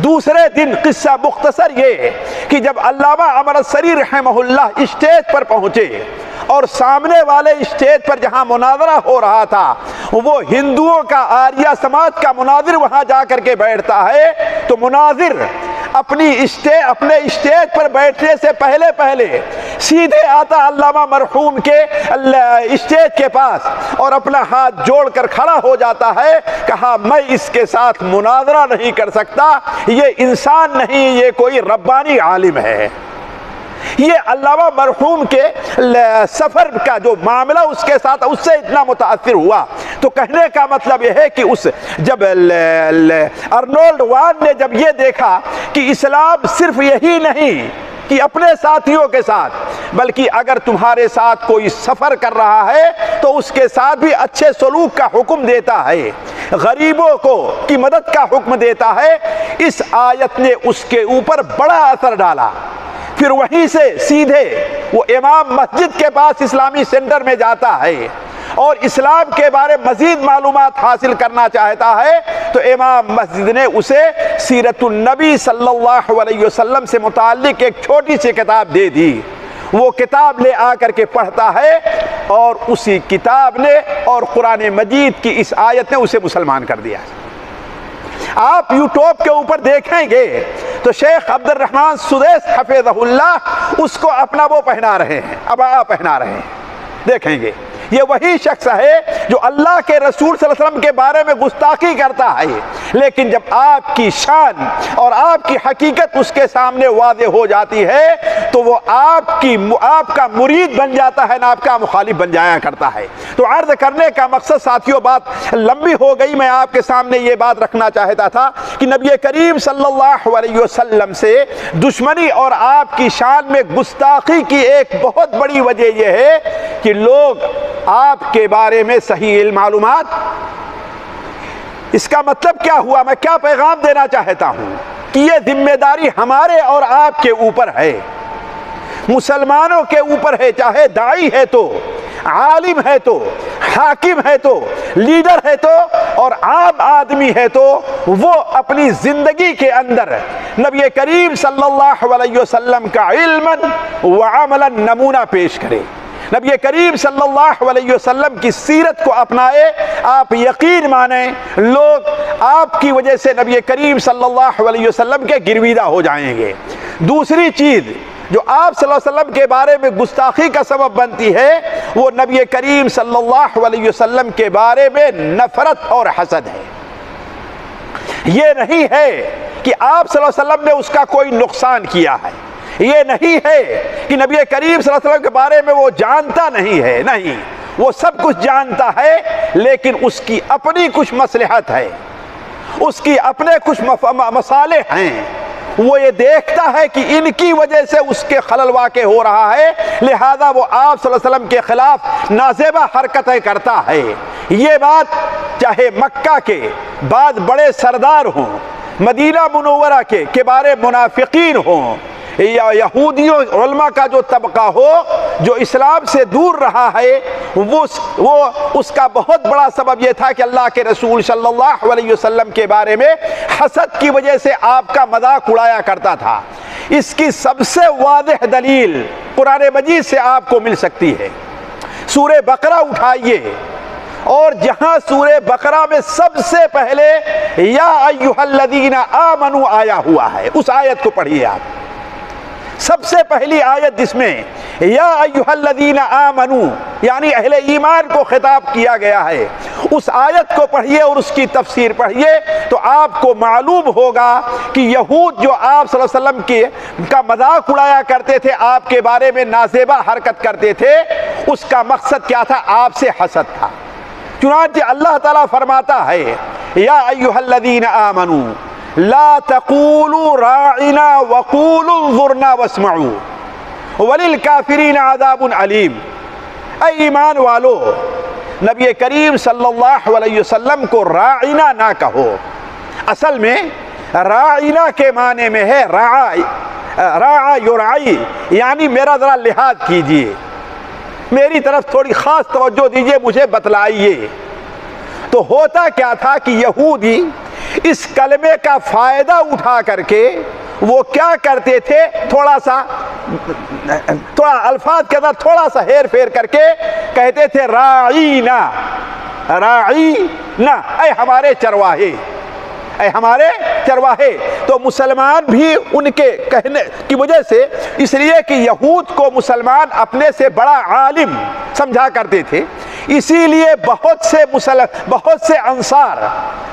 دوسرے دن قصہ مختصر یہ کہ جب علامہ امرتسری رحمہ اللہ اسٹیج پر پہنچے اور سامنے والے اسٹیج پر جہاں مناظرہ ہو رہا تھا وہ ہندوؤں کا آریہ سماج کا مناظر وہاں جا کر کے بیٹھتا ہے، تو مناظر اپنے اسٹیج پر بیٹھنے سے پہلے سیدھے آتا علامہ مرحوم کے اسٹیج کے پاس اور اپنا ہاتھ جوڑ کر کھڑا ہو جاتا ہے، کہا میں اس کے ساتھ مناظرہ نہیں کر سکتا، یہ انسان نہیں، یہ کوئی ربانی عالم ہے۔ یہ علامہ مرحوم کے سفر کا جو معاملہ اس کے ساتھ اس سے اتنا متاثر ہوا۔ تو کہنے کا مطلب یہ ہے کہ جب ارنولڈ وان نے جب یہ دیکھا کہ اسلام صرف یہی نہیں کہ اپنے ساتھیوں کے ساتھ، بلکہ اگر تمہارے ساتھ کوئی سفر کر رہا ہے تو اس کے ساتھ بھی اچھے سلوک کا حکم دیتا ہے، غریبوں کی مدد کا حکم دیتا ہے، اس آیت نے اس کے اوپر بڑا اثر ڈالا۔ پھر وہیں سے سیدھے وہ امام مسجد کے پاس اسلامی سینٹر میں جاتا ہے اور اسلام کے بارے مزید معلومات حاصل کرنا چاہتا ہے، تو امام مسجد نے اسے سیرت النبی صلی اللہ علیہ وسلم سے متعلق ایک چھوٹی سی کتاب دے دی۔ وہ کتاب لے آ کر کے پڑھتا ہے اور اسی کتاب نے اور قرآن مجید کی اس آیت نے اسے مسلمان کر دیا۔ آپ یوٹیوب کے اوپر دیکھیں گے تو شیخ عبد الرحمن سدیس حفظہ اللہ اس کو اپنا وہ پہنا رہے ہیں، عباءہ پہنا رہے ہیں، دیکھیں گے یہ وہی شخص ہے جو اللہ کے رسول صلی اللہ علیہ وسلم کے بارے میں گستاخی کرتا ہے، لیکن جب آپ کی شان اور آپ کی حقیقت اس کے سامنے واضح ہو جاتی ہے تو وہ آپ کا مرید بن جاتا ہے، نہ آپ کا مخالف بن جایا کرتا ہے۔ تو عرض کرنے کا مقصد ساتھیوں، بات لمبی ہو گئی، میں آپ کے سامنے یہ بات رکھنا چاہتا تھا کہ نبی کریم صلی اللہ علیہ وسلم سے دشمنی اور آپ کی شان میں گستاخی کی ایک بہت بڑی وجہ یہ ہے کہ لوگ آپ کے بارے میں صحیح معلومات، اس کا مطلب کیا ہوا، میں کیا پیغام دینا چاہتا ہوں کہ یہ ذمہ داری ہمارے اور آپ کے اوپر ہے، مسلمانوں کے اوپر ہے، چاہے داعی ہے تو، عالم ہے تو، حاکم ہے تو، لیڈر ہے تو، اور عام آدمی ہے تو وہ اپنی زندگی کے اندر نبی کریم صلی اللہ علیہ وسلم کا علماً وعملاً نمونہ پیش کرے، نبی کریم صلی اللہ علیہ وسلم کی سیرت کو اپنائے۔ آپ یقین مانیں لوگ آپ کی وجہ سے نبی کریم صلی اللہ علیہ وسلم کے گرویدہ ہو جائیں گے۔ دوسری چیز جو آپ صلی اللہ علیہ وسلم کے بارے میں گستاخی کا سبب بنتی ہے وہ نبی کریم صلی اللہ علیہ وسلم کے بارے میں نفرت اور حسد ہے۔ یہ نہیں ہے کہ آپ صلی اللہ علیہ وسلم نے اس کا کوئی نقصان کیا ہے، یہ نہیں ہے کہ نبی کریم صلی اللہ علیہ وسلم کے بارے میں وہ جانتا نہیں ہے، نہیں، وہ سب کچھ جانتا ہے، لیکن اس کی اپنی کچھ مصلحت ہے، اس کی اپنے کچھ مصالح ہیں، وہ یہ دیکھتا ہے کہ ان کی وجہ سے اس کے خلل واقع ہو رہا ہے، لہذا وہ آپ صلی اللہ علیہ وسلم کے خلاف نازیبہ حرکتیں کرتا ہے۔ یہ بات چاہے مکہ کے بعد بڑے سردار ہوں، مدینہ منورہ کے بارے منافقین ہوں، یا یہودیوں علماء کا جو طبقہ ہو جو اسلام سے دور رہا ہے، وہ اس کا بہت بڑا سبب یہ تھا کہ اللہ کے رسول صلی اللہ علیہ وسلم کے بارے میں حسد کی وجہ سے آپ کا مذاق اڑایا کرتا تھا۔ اس کی سب سے واضح دلیل قرآن مجید سے آپ کو مل سکتی ہے۔ سورہ بقرہ اٹھائیے اور جہاں سورہ بقرہ میں سب سے پہلے یا ایھا الذین آمنوا آیا ہوا ہے، اس آیت کو پڑھیے آپ۔ سب سے پہلی آیت جس میں یا ایھا الذین آمنوا یعنی اہل ایمان کو خطاب کیا گیا ہے، اس آیت کو پڑھیے اور اس کی تفسیر پڑھیے تو آپ کو معلوم ہوگا کہ یہود جو آپ صلی اللہ علیہ وسلم کا مذاق اڑایا کرتے تھے، آپ کے بارے میں نازیبہ حرکت کرتے تھے، اس کا مقصد کیا تھا؟ آپ سے حسد تھا۔ چنانچہ اللہ تعالیٰ فرماتا ہے یا ایھا الذین آمنوا لا تقولوا راعنا وقولوا انظرنا واسمعوا وللکافرین عذاب علیم۔ اے ایمان والو، نبی کریم صلی اللہ علیہ وسلم کو راعنا نہ کہو۔ اصل میں راعنا کے معنی میں ہے راعا یرعی، یعنی میرا ذرا لحاظ کیجئے، میری طرف تھوڑی خاص توجہ دیجئے، مجھے بتلائیے۔ تو ہوتا کیا تھا کہ یہودی اس کلمے کا فائدہ اٹھا کر کے وہ کیا کرتے تھے، تھوڑا الفاظ کے اندر تھوڑا سا ہیر پھیر کر کے کہتے تھے راعینا، راعینا، اے ہمارے چرواہے، اے ہمارے چرواہے۔ تو مسلمان بھی ان کے کہنے کی وجہ سے، اس لیے کہ یہود کو مسلمان اپنے سے بڑا عالم سمجھا کرتے تھے، اسی لیے بہت سے انصار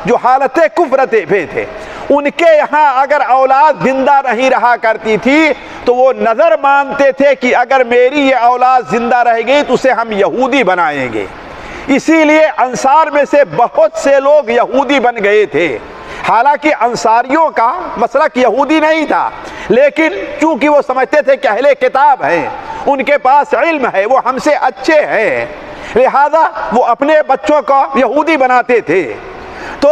جو حالت کفر پہ تھے، ان کے یہاں اگر اولاد زندہ نہیں رہا کرتی تھی تو وہ نظر مانتے تھے کہ اگر میری یہ اولاد زندہ رہ گئی تو اسے ہم یہودی بنائیں گے۔ اسی لیے انصار میں سے بہت سے لوگ یہودی بن گئے تھے، حالانکہ انصاریوں کا مسلک یہودی نہیں تھا، لیکن چونکہ وہ سمجھتے تھے کہ اہل کتاب ہیں، ان کے پاس علم ہے، وہ ہم سے اچھے ہیں، لہذا وہ اپنے بچوں کو یہودی بناتے تھے۔ تو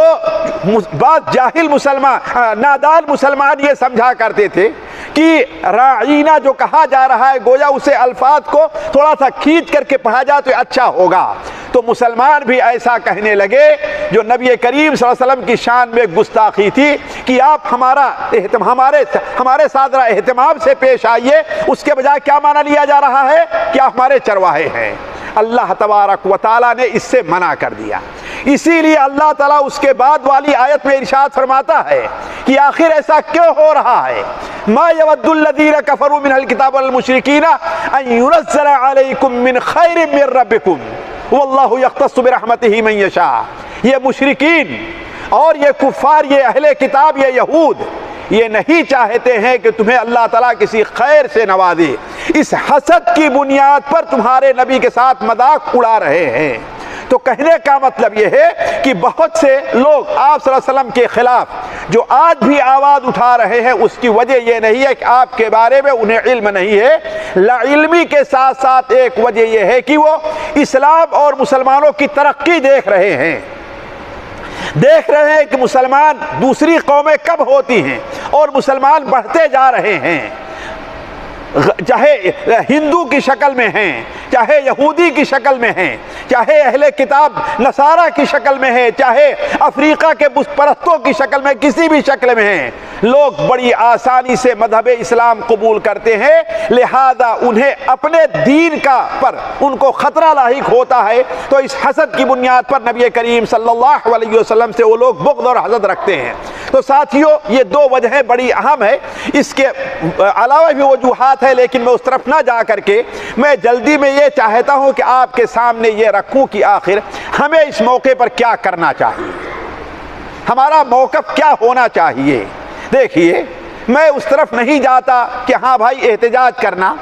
بعض جاہل مسلمان، نادان مسلمان یہ سمجھا کرتے تھے کہ راعینا جو کہا جا رہا ہے گویا اسے الفاظ کو تھوڑا سا کھینچ کر کے پڑھا جائے تو اچھا ہوگا۔ تو مسلمان بھی ایسا کہنے لگے، جو نبی کریم صلی اللہ علیہ وسلم کی شان میں گستاخی تھی کہ آپ ہمارے ساتھ اہتمام سے پیش آئیے، اس کے بجائے کیا معنی لیا جا رہا ہے کہ آپ ہمارے چرواہے ہیں۔ اللہ تبارک و تعالیٰ نے اس سے منع کر دیا، اسی لیے اللہ تعالیٰ اس کے بعد والی آیت میں ارشاد فرماتا ہے کہ آخر ایسا کیوں ہو رہا ہے؟ ما یود الذین کفروا من الکتاب والمشرکین ان ينزل علیکم من خیر من ربکم واللہ یختص برحمتہ من یشاء۔ یہ مشرکین اور یہ کفار، یہ اہل کتاب، یہ یہود، یہ نہیں چاہتے ہیں کہ تمہیں اللہ تعالیٰ کسی خیر سے نوازے، اس حسد کی بنیاد پر تمہارے نبی کے ساتھ مذاق اڑا رہے ہیں۔ تو کہنے کا مطلب یہ ہے کہ بہت سے لوگ آپ صلی اللہ علیہ وسلم کے خلاف جو آج بھی آواز اٹھا رہے ہیں، اس کی وجہ یہ نہیں ہے کہ آپ کے بارے میں انہیں علم نہیں ہے، لا علمی کے ساتھ ساتھ ایک وجہ یہ ہے کہ وہ اسلام اور مسلمانوں کی ترقی دیکھ رہے ہیں کہ مسلمان دوسری قومیں کب ہوتی ہیں اور مسلمان بڑھتے جا رہے ہیں، چاہے ہندو کی شکل میں ہیں، چاہے یہودی کی شکل میں ہیں، چاہے اہل کتاب نصارہ کی شکل میں ہیں، چاہے افریقہ کے بت پرستوں کی شکل میں، کسی بھی شکل میں ہیں، لوگ بڑی آسانی سے مذہب اسلام قبول کرتے ہیں، لہذا انہیں اپنے دین کا پر ان کو خطرہ لاحق ہوتا ہے، تو اس حسد کی بنیاد پر نبی کریم صلی اللہ علیہ وسلم سے وہ لوگ بغض اور حسد رکھتے ہیں۔ تو ساتھیوں، یہ دو وجہیں بڑی اہم ہے، اس کے علاوہ بھی وجوہات ہے، لیکن میں اس طرف نہ جا کر کے میں جلدی میں یہ چاہتا ہوں کہ آپ کے سامنے یہ رکھوں کہ آخر ہمیں اس موقع پر کیا کرنا چاہیے، ہمارا موقف کیا ہونا چاہیے۔ دیکھیے، میں اس طرف نہیں جاتا کہ ہاں بھائی احتجاج کرنا،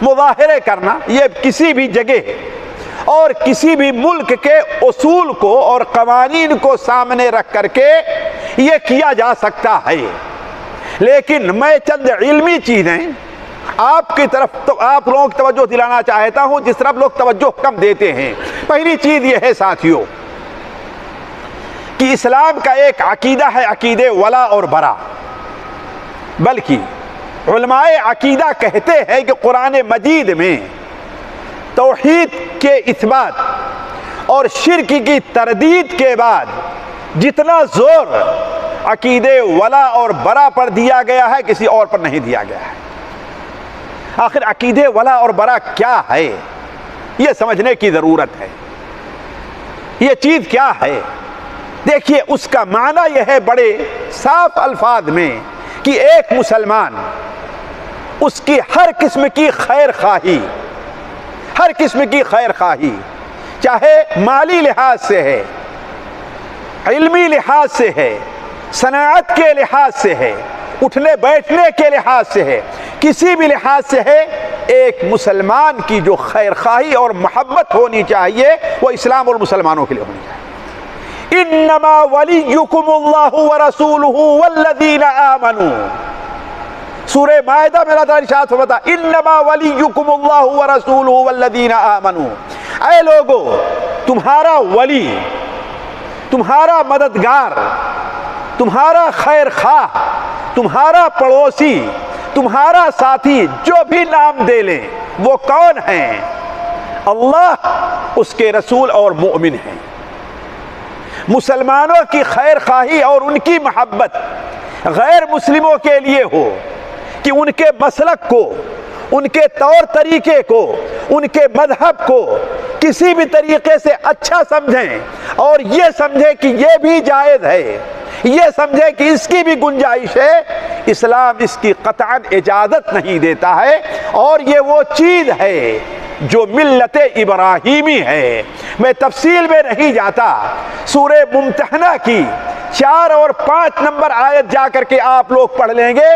مظاہرے کرنا، یہ کسی بھی جگہ اور کسی بھی ملک کے اصول کو اور قوانین کو سامنے رکھ کر کے یہ کیا جا سکتا ہے، لیکن میں چند علمی چیزیں آپ کی طرف تو آپ لوگوں کی توجہ دلانا چاہتا ہوں جس طرف لوگ توجہ کم دیتے ہیں۔ پہلی چیز یہ ہے ساتھیوں کہ اسلام کا ایک عقیدہ ہے، عقیدے ولا اور برا، بلکہ علماء عقیدہ کہتے ہیں کہ قرآن مجید میں توحید کے اثبات اور شرک کی تردید کے بعد جتنا زور عقیدے ولا اور برا پر دیا گیا ہے، کسی اور پر نہیں دیا گیا ہے۔ آخر عقیدے ولا اور برا کیا ہے، یہ سمجھنے کی ضرورت ہے۔ یہ چیز کیا ہے؟ دیکھیے، اس کا معنی یہ ہے بڑے صاف الفاظ میں کہ ایک مسلمان اس کی ہر قسم کی خیر خواہی، ہر قسم کی خیر خواہی، چاہے مالی لحاظ سے ہے، علمی لحاظ سے ہے، صنعت کے لحاظ سے ہے، اٹھنے بیٹھنے کے لحاظ سے ہے، کسی بھی لحاظ سے ہے، ایک مسلمان کی جو خیر خواہی اور محبت ہونی چاہیے وہ اسلام اور مسلمانوں کے لیے ہونی چاہیے۔ انما ولیکم اللہ ورسولہ والذین آمنوا، سورہ مائدہ میں اللہ تعالیٰ ارشاد فرماتا انما ولیکم اللہ ورسولہ والذین آمنوا، اے لوگو، تمہارا ولی، تمہارا مددگار، تمہارا خیر خواہ، تمہارا پڑوسی، تمہارا ساتھی، جو بھی نام دے لیں، وہ کون ہیں؟ اللہ، اس کے رسول اور مومن ہیں۔ مسلمانوں کی خیر خواہی اور ان کی محبت غیر مسلموں کے لیے ہو کہ ان کے مسلک کو، ان کے طور طریقے کو، ان کے مذہب کو کسی بھی طریقے سے اچھا سمجھیں اور یہ سمجھیں کہ یہ بھی جائز ہے، یہ سمجھیں کہ اس کی بھی گنجائش ہے، اسلام اس کی قطعاً اجازت نہیں دیتا ہے، اور یہ وہ چیز ہے جو ملت ابراہیمی ہے۔ میں تفصیل میں نہیں جاتا، سورہ ممتحنہ کی 4 اور 5 نمبر آیت جا کر کے آپ لوگ پڑھ لیں گے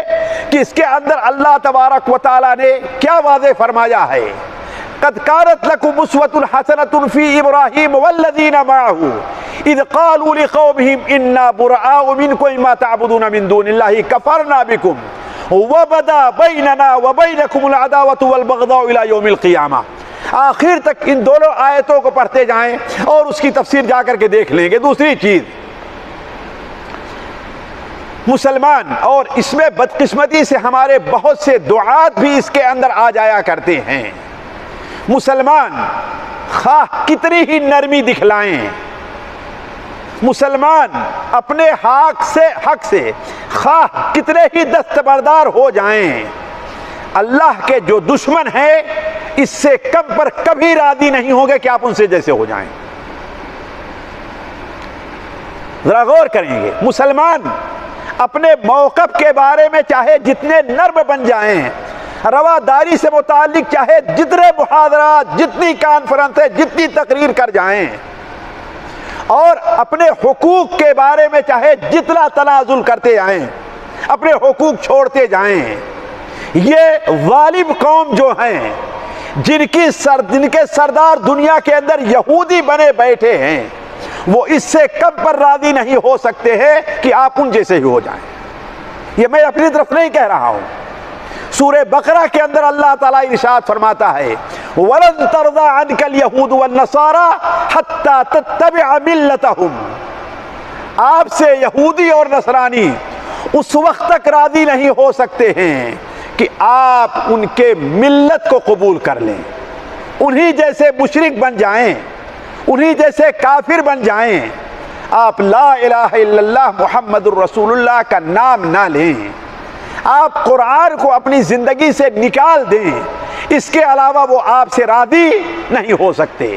کہ اس کے اندر اللہ تبارک و تعالیٰ نے کیا واضح فرمایا ہے۔ قد كانت لكم اسوة حسنة في ابراہیم والذین معه اذ قالوا لقومهم انا براء منكم مما تعبدون من دون الله كفرنا بكم وبدا بيننا وبينكم العداوة والبغضاء الى يوم القيامة۔ آخر تک ان دونوں آیتوں کو پڑھتے جائیں اور اس کی تفسیر جا کر کے دیکھ لیں گے۔ دوسری چیز، مسلمان، اور اس میں بدقسمتی سے ہمارے بہت سے دعات بھی اس کے اندر آ جایا کرتے ہیں، مسلمان خواہ کتنی ہی نرمی دکھلائیں، مسلمان اپنے حق سے خواہ کتنے ہی دستبردار ہو جائیں، اللہ کے جو دشمن ہیں اس سے کم پر کبھی راضی نہیں ہوں گے کہ آپ ان سے جیسے ہو جائیں۔ ذرا غور کریں گے، مسلمان اپنے موقف کے بارے میں چاہے جتنے نرم بن جائیں، رواداری سے متعلق چاہے جتنے محاضرات، جتنی کانفرنسیں، جتنی تقریر کر جائیں، اور اپنے حقوق کے بارے میں چاہے جتنا تنازل کرتے جائیں، اپنے حقوق چھوڑتے جائیں، یہ ظالم قوم جو ہیں، جن کے سردار دنیا کے اندر یہودی بنے بیٹھے ہیں، وہ اس سے کم پر راضی نہیں ہو سکتے ہیں کہ آپ ان جیسے ہی ہو جائیں۔ یہ میں اپنی طرف نہیں کہہ رہا ہوں، سورہ بقرہ کے اندر اللہ تعالیٰ ارشاد فرماتا ہے وَلَن تَرْضَىٰ عَنْكَ الْيَهُودُ وَالنَّصَارَىٰ حَتَّىٰ تَتَّبِعَ مِلَّتَهُمْ، آپ سے یہودی اور نصرانی اس وقت تک راضی نہیں ہو سکتے ہیں کہ آپ ان کے ملت کو قبول کر لیں، انہی جیسے مشرک بن جائیں، انہی جیسے کافر بن جائیں، آپ لا الہ الا اللہ محمد الرسول اللہ کا نام نہ لیں، آپ قرآن کو اپنی زندگی سے نکال دیں، اس کے علاوہ وہ آپ سے راضی نہیں ہو سکتے۔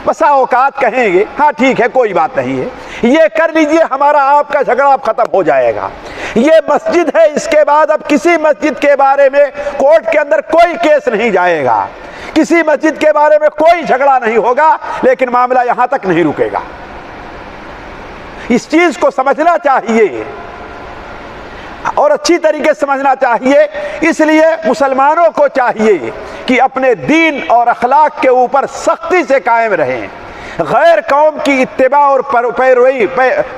بسا اوقات کہیں گے ہاں ٹھیک ہے کوئی بات نہیں ہے، یہ کر لیجئے، ہمارا آپ کا جھگڑا اب ختم ہو جائے گا، یہ مسجد ہے، اس کے بعد اب کسی مسجد کے بارے میں کورٹ کے اندر کوئی کیس نہیں جائے گا، کسی مسجد کے بارے میں کوئی جھگڑا نہیں ہوگا، لیکن معاملہ یہاں تک نہیں رکے گا۔ اس چیز کو سمجھنا چاہیے اور اچھی طریقے سے سمجھنا چاہیے، اس لیے مسلمانوں کو چاہیے کہ اپنے دین اور اخلاق کے اوپر سختی سے قائم رہیں، غیر قوم کی اتباع اور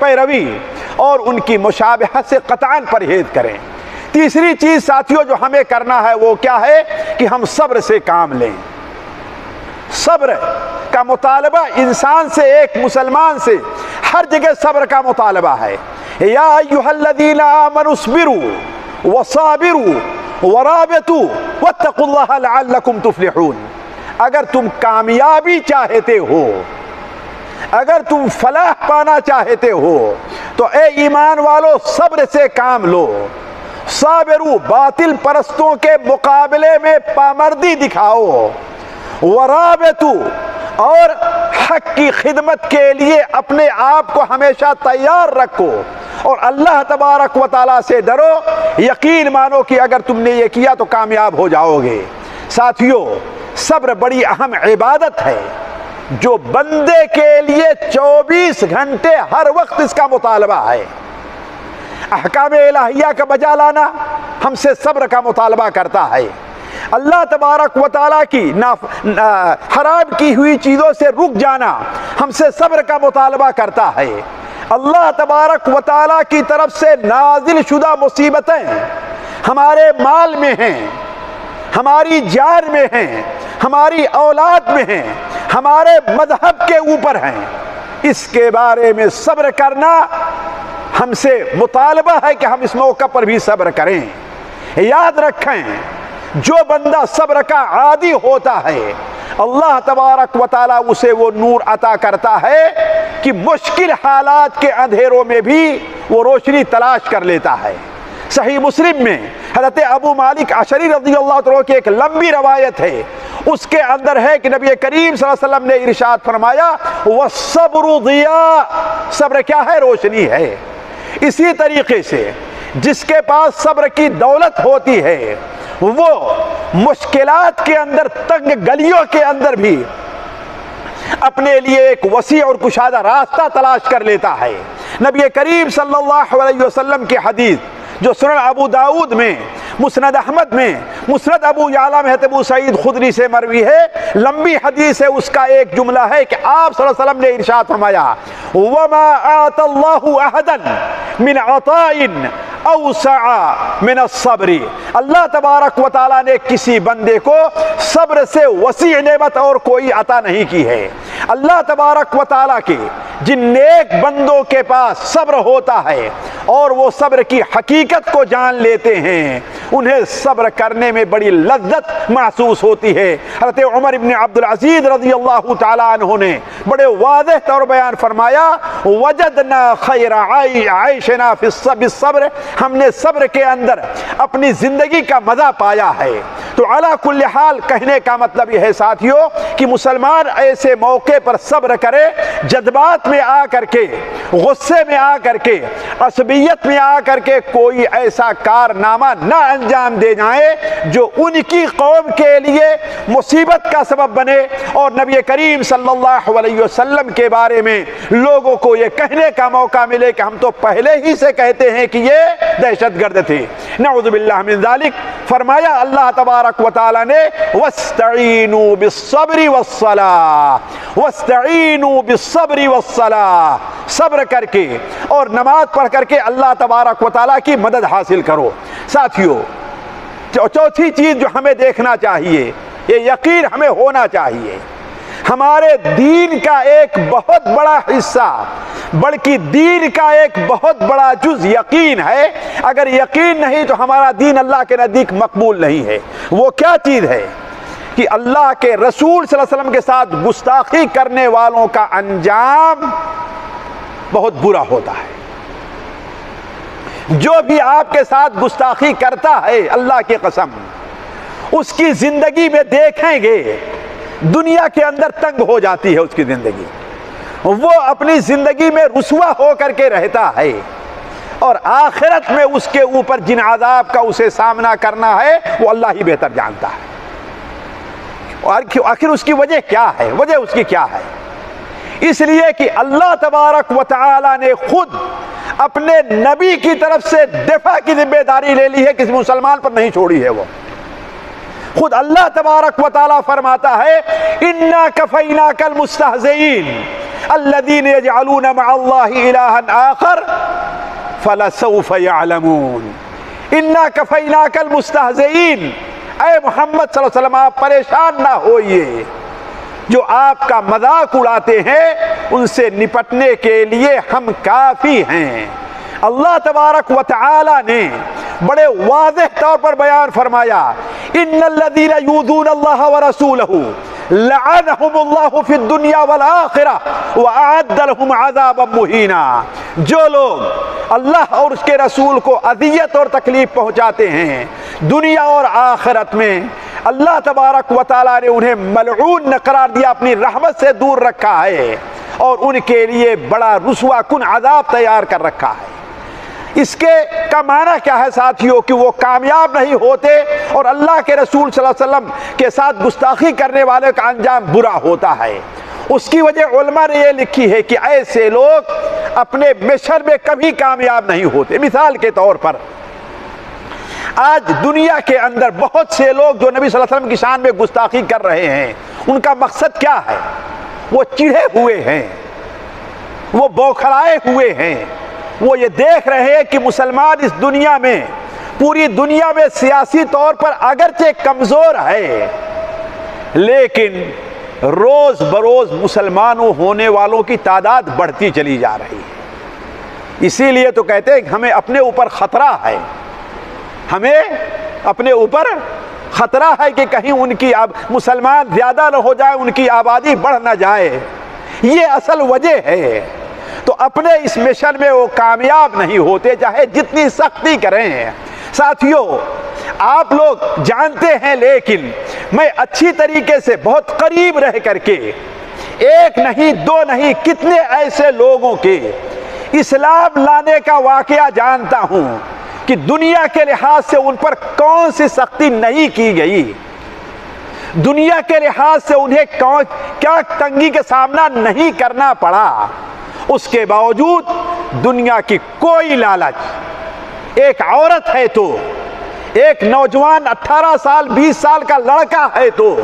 پیروی اور ان کی مشابہت سے قطعاً پرہیز کریں۔ تیسری چیز ساتھیوں جو ہمیں کرنا ہے وہ کیا ہے کہ ہم صبر سے کام لیں۔ صبر کا مطالبہ انسان سے، ایک مسلمان سے ہر جگہ صبر کا مطالبہ ہے۔ یا ایھا الذین آمنوا اصبروا وصابروا ورابطوا واتقوا اللہ لعلکم تفلحون۔ اگر تم کامیابی چاہتے ہو، اگر تم فلاح پانا چاہتے ہو تو اے ایمان والو صبر سے کام لو، صابرو باطل پرستوں کے مقابلے میں پامردی دکھاؤ، ورابطو اور حق کی خدمت کے لیے اپنے آپ کو ہمیشہ تیار رکھو، اور اللہ تبارک و تعالیٰ سے ڈرو، یقین مانو کہ اگر تم نے یہ کیا تو کامیاب ہو جاؤ گے۔ ساتھیو، صبر بڑی اہم عبادت ہے جو بندے کے لیے 24 گھنٹے ہر وقت اس کا مطالبہ ہے۔ احکام الہیہ کا بجا لانا ہم سے صبر کا مطالبہ کرتا ہے، اللہ تبارک و تعالیٰ کی حرام کی ہوئی چیزوں سے رک جانا ہم سے صبر کا مطالبہ کرتا ہے، اللہ تبارک و تعالیٰ کی طرف سے نازل شدہ مصیبتیں ہمارے مال میں ہیں، ہماری جان میں ہیں، ہماری اولاد میں ہیں، ہمارے مذہب کے اوپر ہیں، اس کے بارے میں صبر کرنا ہم سے مطالبہ ہے کہ ہم اس موقع پر بھی صبر کریں۔ یاد رکھیں، جو بندہ صبر کا عادی ہوتا ہے اللہ تبارک و تعالیٰ اسے وہ نور عطا کرتا ہے کہ مشکل حالات کے اندھیروں میں بھی وہ روشنی تلاش کر لیتا ہے۔ صحیح مسلم میں حضرت ابو مالک اشعری رضی اللہ عنہ کی ایک لمبی روایت ہے، اس کے اندر ہے کہ نبی کریم صلی اللہ علیہ وسلم نے ارشاد فرمایا وَالصَّبْرُ ضِيَاءٌ، صبر کیا ہے؟ روشنی ہے۔ اسی طریقے سے جس کے پاس صبر کی دولت ہوتی ہے وہ مشکلات کے اندر، تنگ گلیوں کے اندر بھی اپنے لیے ایک وسیع اور کشادہ راستہ تلاش کر لیتا ہے۔ نبی کریم صلی اللہ علیہ وسلم کی حدیث جو سنن ابو داؤد میں، مسند احمد میں، مسند ابو یعلا میں ابو سعید خدری سے مروی ہے، لمبی حدیث ہے، اس کا ایک جملہ ہے کہ آپ صلی اللہ علیہ وسلم نے ارشاد فرمایا وَمَا آتَ اللَّهُ أَحَدًا مِنْ عَطَاءٍ اوسع من الصبر، اللہ تبارک و تعالیٰ نے کسی بندے کو صبر سے وسیع نعمت اور کوئی عطا نہیں کی ہے۔ اللہ تبارک و تعالیٰ کے جن نیک بندوں کے پاس صبر ہوتا ہے اور وہ صبر کی حقیقت کو جان لیتے ہیں، انہیں صبر کرنے میں بڑی لذت محسوس ہوتی ہے۔ حضرت عمر ابن عبد العزیز رضی اللہ تعالیٰ عنہ نے بڑے واضح طور بیان فرمایا وجدنا خیر عیشنا فی الصبر، ہم نے صبر کے اندر اپنی زندگی کا مزہ پایا ہے۔ تو علی کل حال کہنے کا مطلب یہ ہے ساتھیوں کہ مسلمان ایسے موقع پر صبر کرے، جذبات میں آ کر کے، غصے میں آ کر کے، عصبیت میں آ کر کے کوئی ایسا کارنامہ نہ انجام دے جائیں جو ان کی قوم کے لیے مصیبت کا سبب بنے، اور نبی کریم صلی اللہ علیہ وسلم کے بارے میں لوگوں کو یہ کہنے کا موقع ملے کہ ہم تو پہلے ہی سے کہتے ہیں کہ یہ دہشت گرد تھے۔ نعوذ باللہ من ذالک۔ فرمایا اللہ تبارک و تعالی نے وَاسْتَعِينُوا بِالصَّبْرِ وَالصَّلَاةِ، وَاسْتَعِينُوا بِالصَّبْرِ وَالصَّلَاةِ، صبر کر کے اور نماز پڑھ کر کے اللہ تبارک و تعالیٰ کی مدد حاصل کرو۔ ساتھیوں چوتھی چیز جو ہمیں دیکھنا چاہیے، یہ یقین ہمیں ہونا چاہیے، ہمارے دین کا ایک بہت بڑا حصہ، بلکہ دین کا ایک بہت بڑا جز یقین ہے۔ اگر یقین نہیں تو ہمارا دین اللہ کے نزدیک مقبول نہیں ہے۔ وہ کیا چیز ہے؟ کہ اللہ کے رسول صلی اللہ علیہ وسلم کے ساتھ گستاخی کرنے والوں کا انجام بہت برا ہوتا ہے۔ جو بھی آپ کے ساتھ گستاخی کرتا ہے، اللہ کی قسم اس کی زندگی میں دیکھیں گے دنیا کے اندر تنگ ہو جاتی ہے اس کی زندگی، وہ اپنی زندگی میں رسوا ہو کر کے رہتا ہے، اور آخرت میں اس کے اوپر جن عذاب کا اسے سامنا کرنا ہے وہ اللہ ہی بہتر جانتا ہے۔ اور آخر اس کی وجہ کیا ہے؟ وجہ اس کی کیا ہے؟ اس لیے کہ اللہ تبارک و تعالی نے خود اپنے نبی کی طرف سے دفاع کی ذمہ داری لے لی ہے، کسی مسلمان پر نہیں چھوڑی ہے۔ وہ خود اللہ تبارک و تعالی فرماتا ہے اِنَّا كَفَيْنَاكَ الْمُسْتَهْزِئِينَ الَّذِينَ يَجْعَلُونَ مَعَ اللَّهِ إِلَٰهًا آخَرَ فَلَسَوْفَ يَعْلَمُونَ۔ اِنَّا كَفَيْنَاكَ الْمُسْتَهْزِئِينَ، اے محمد صلی اللہ علیہ وسلم آپ پریشان نہ ہوئیے، جو آپ کا مذاق اڑاتے ہیں ان سے نپٹنے کے لیے ہم کافی ہیں۔ اللہ تبارک و تعالی نے بڑے واضح طور پر بیان فرمایا ان الذین یؤذون اللہ ورسولہ لعنہم اللہ فی الدنیا والآخرہ واعد لهم عذابا مہینا۔ جو لوگ اللہ اور اس کے رسول کو اذیت اور تکلیف پہنچاتے ہیں دنیا اور آخرت میں، اللہ تبارک و تعالیٰ نے انہیں ملعون قرار دیا، اپنی رحمت سے دور رکھا ہے، اور ان کے لیے بڑا رسوا کن عذاب تیار کر رکھا ہے۔ اس کے کا معنی کیا ہے ساتھیوں؟ کہ وہ کامیاب نہیں ہوتے اور اللہ کے رسول صلی اللہ علیہ وسلم کے ساتھ گستاخی کرنے والے کا انجام برا ہوتا ہے۔ اس کی وجہ علماء نے یہ لکھی ہے کہ ایسے لوگ اپنے مشن میں کبھی کامیاب نہیں ہوتے۔ مثال کے طور پر آج دنیا کے اندر بہت سے لوگ جو نبی صلی اللہ علیہ وسلم کی شان میں گستاخی کر رہے ہیں، ان کا مقصد کیا ہے؟ وہ چڑھے ہوئے ہیں، وہ بوکھلائے ہوئے ہیں، وہ یہ دیکھ رہے ہیں کہ مسلمان اس دنیا میں، پوری دنیا میں سیاسی طور پر اگرچہ کمزور ہے، لیکن روز بروز مسلمانوں ہونے والوں کی تعداد بڑھتی چلی جا رہی ہے۔ اسی لیے تو کہتے ہیں کہ ہمیں اپنے اوپر خطرہ ہے، ہمیں اپنے اوپر خطرہ ہے کہ کہیں ان کی مسلمان زیادہ نہ ہو جائے، ان کی آبادی بڑھ نہ جائے، یہ اصل وجہ ہے۔ تو اپنے اس مشن میں وہ کامیاب نہیں ہوتے چاہے جتنی سختی کریں۔ ساتھیوں، آپ لوگ جانتے ہیں، لیکن میں اچھی طریقے سے بہت قریب رہ کر کے ایک نہیں دو نہیں کتنے ایسے لوگوں کے اسلام لانے کا واقعہ جانتا ہوں کہ دنیا کے لحاظ سے ان پر کون سی سختی نہیں کی گئی، دنیا کے لحاظ سے انہیں کیا تنگی کا سامنا نہیں کرنا پڑا، اس کے باوجود دنیا کی کوئی لالچ، ایک عورت ہے تو، ایک نوجوان 18 سال 20 سال کا لڑکا ہے تو،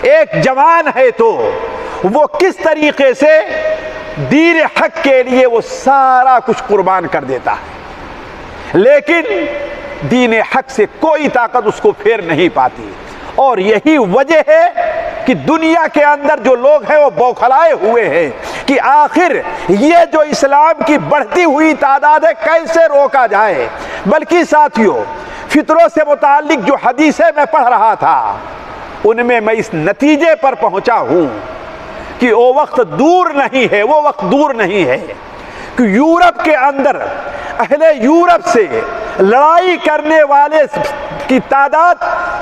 ایک جوان ہے تو، وہ کس طریقے سے دین حق کے لیے وہ سارا کچھ قربان کر دیتا ہے، لیکن دین حق سے کوئی طاقت اس کو پھیر نہیں پاتی۔ اور یہی وجہ ہے کہ دنیا کے اندر جو لوگ ہیں وہ بوکھلائے ہوئے ہیں کہ آخر یہ جو اسلام کی بڑھتی ہوئی تعداد ہے کیسے روکا جائے۔ بلکہ ساتھیوں، فطروں سے متعلق جو حدیثیں میں پڑھ رہا تھا ان میں اس نتیجے پر پہنچا ہوں کہ وہ وقت دور نہیں ہے کہ یورپ کے اندر اہل یورپ سے لڑائی کرنے والے کی تعداد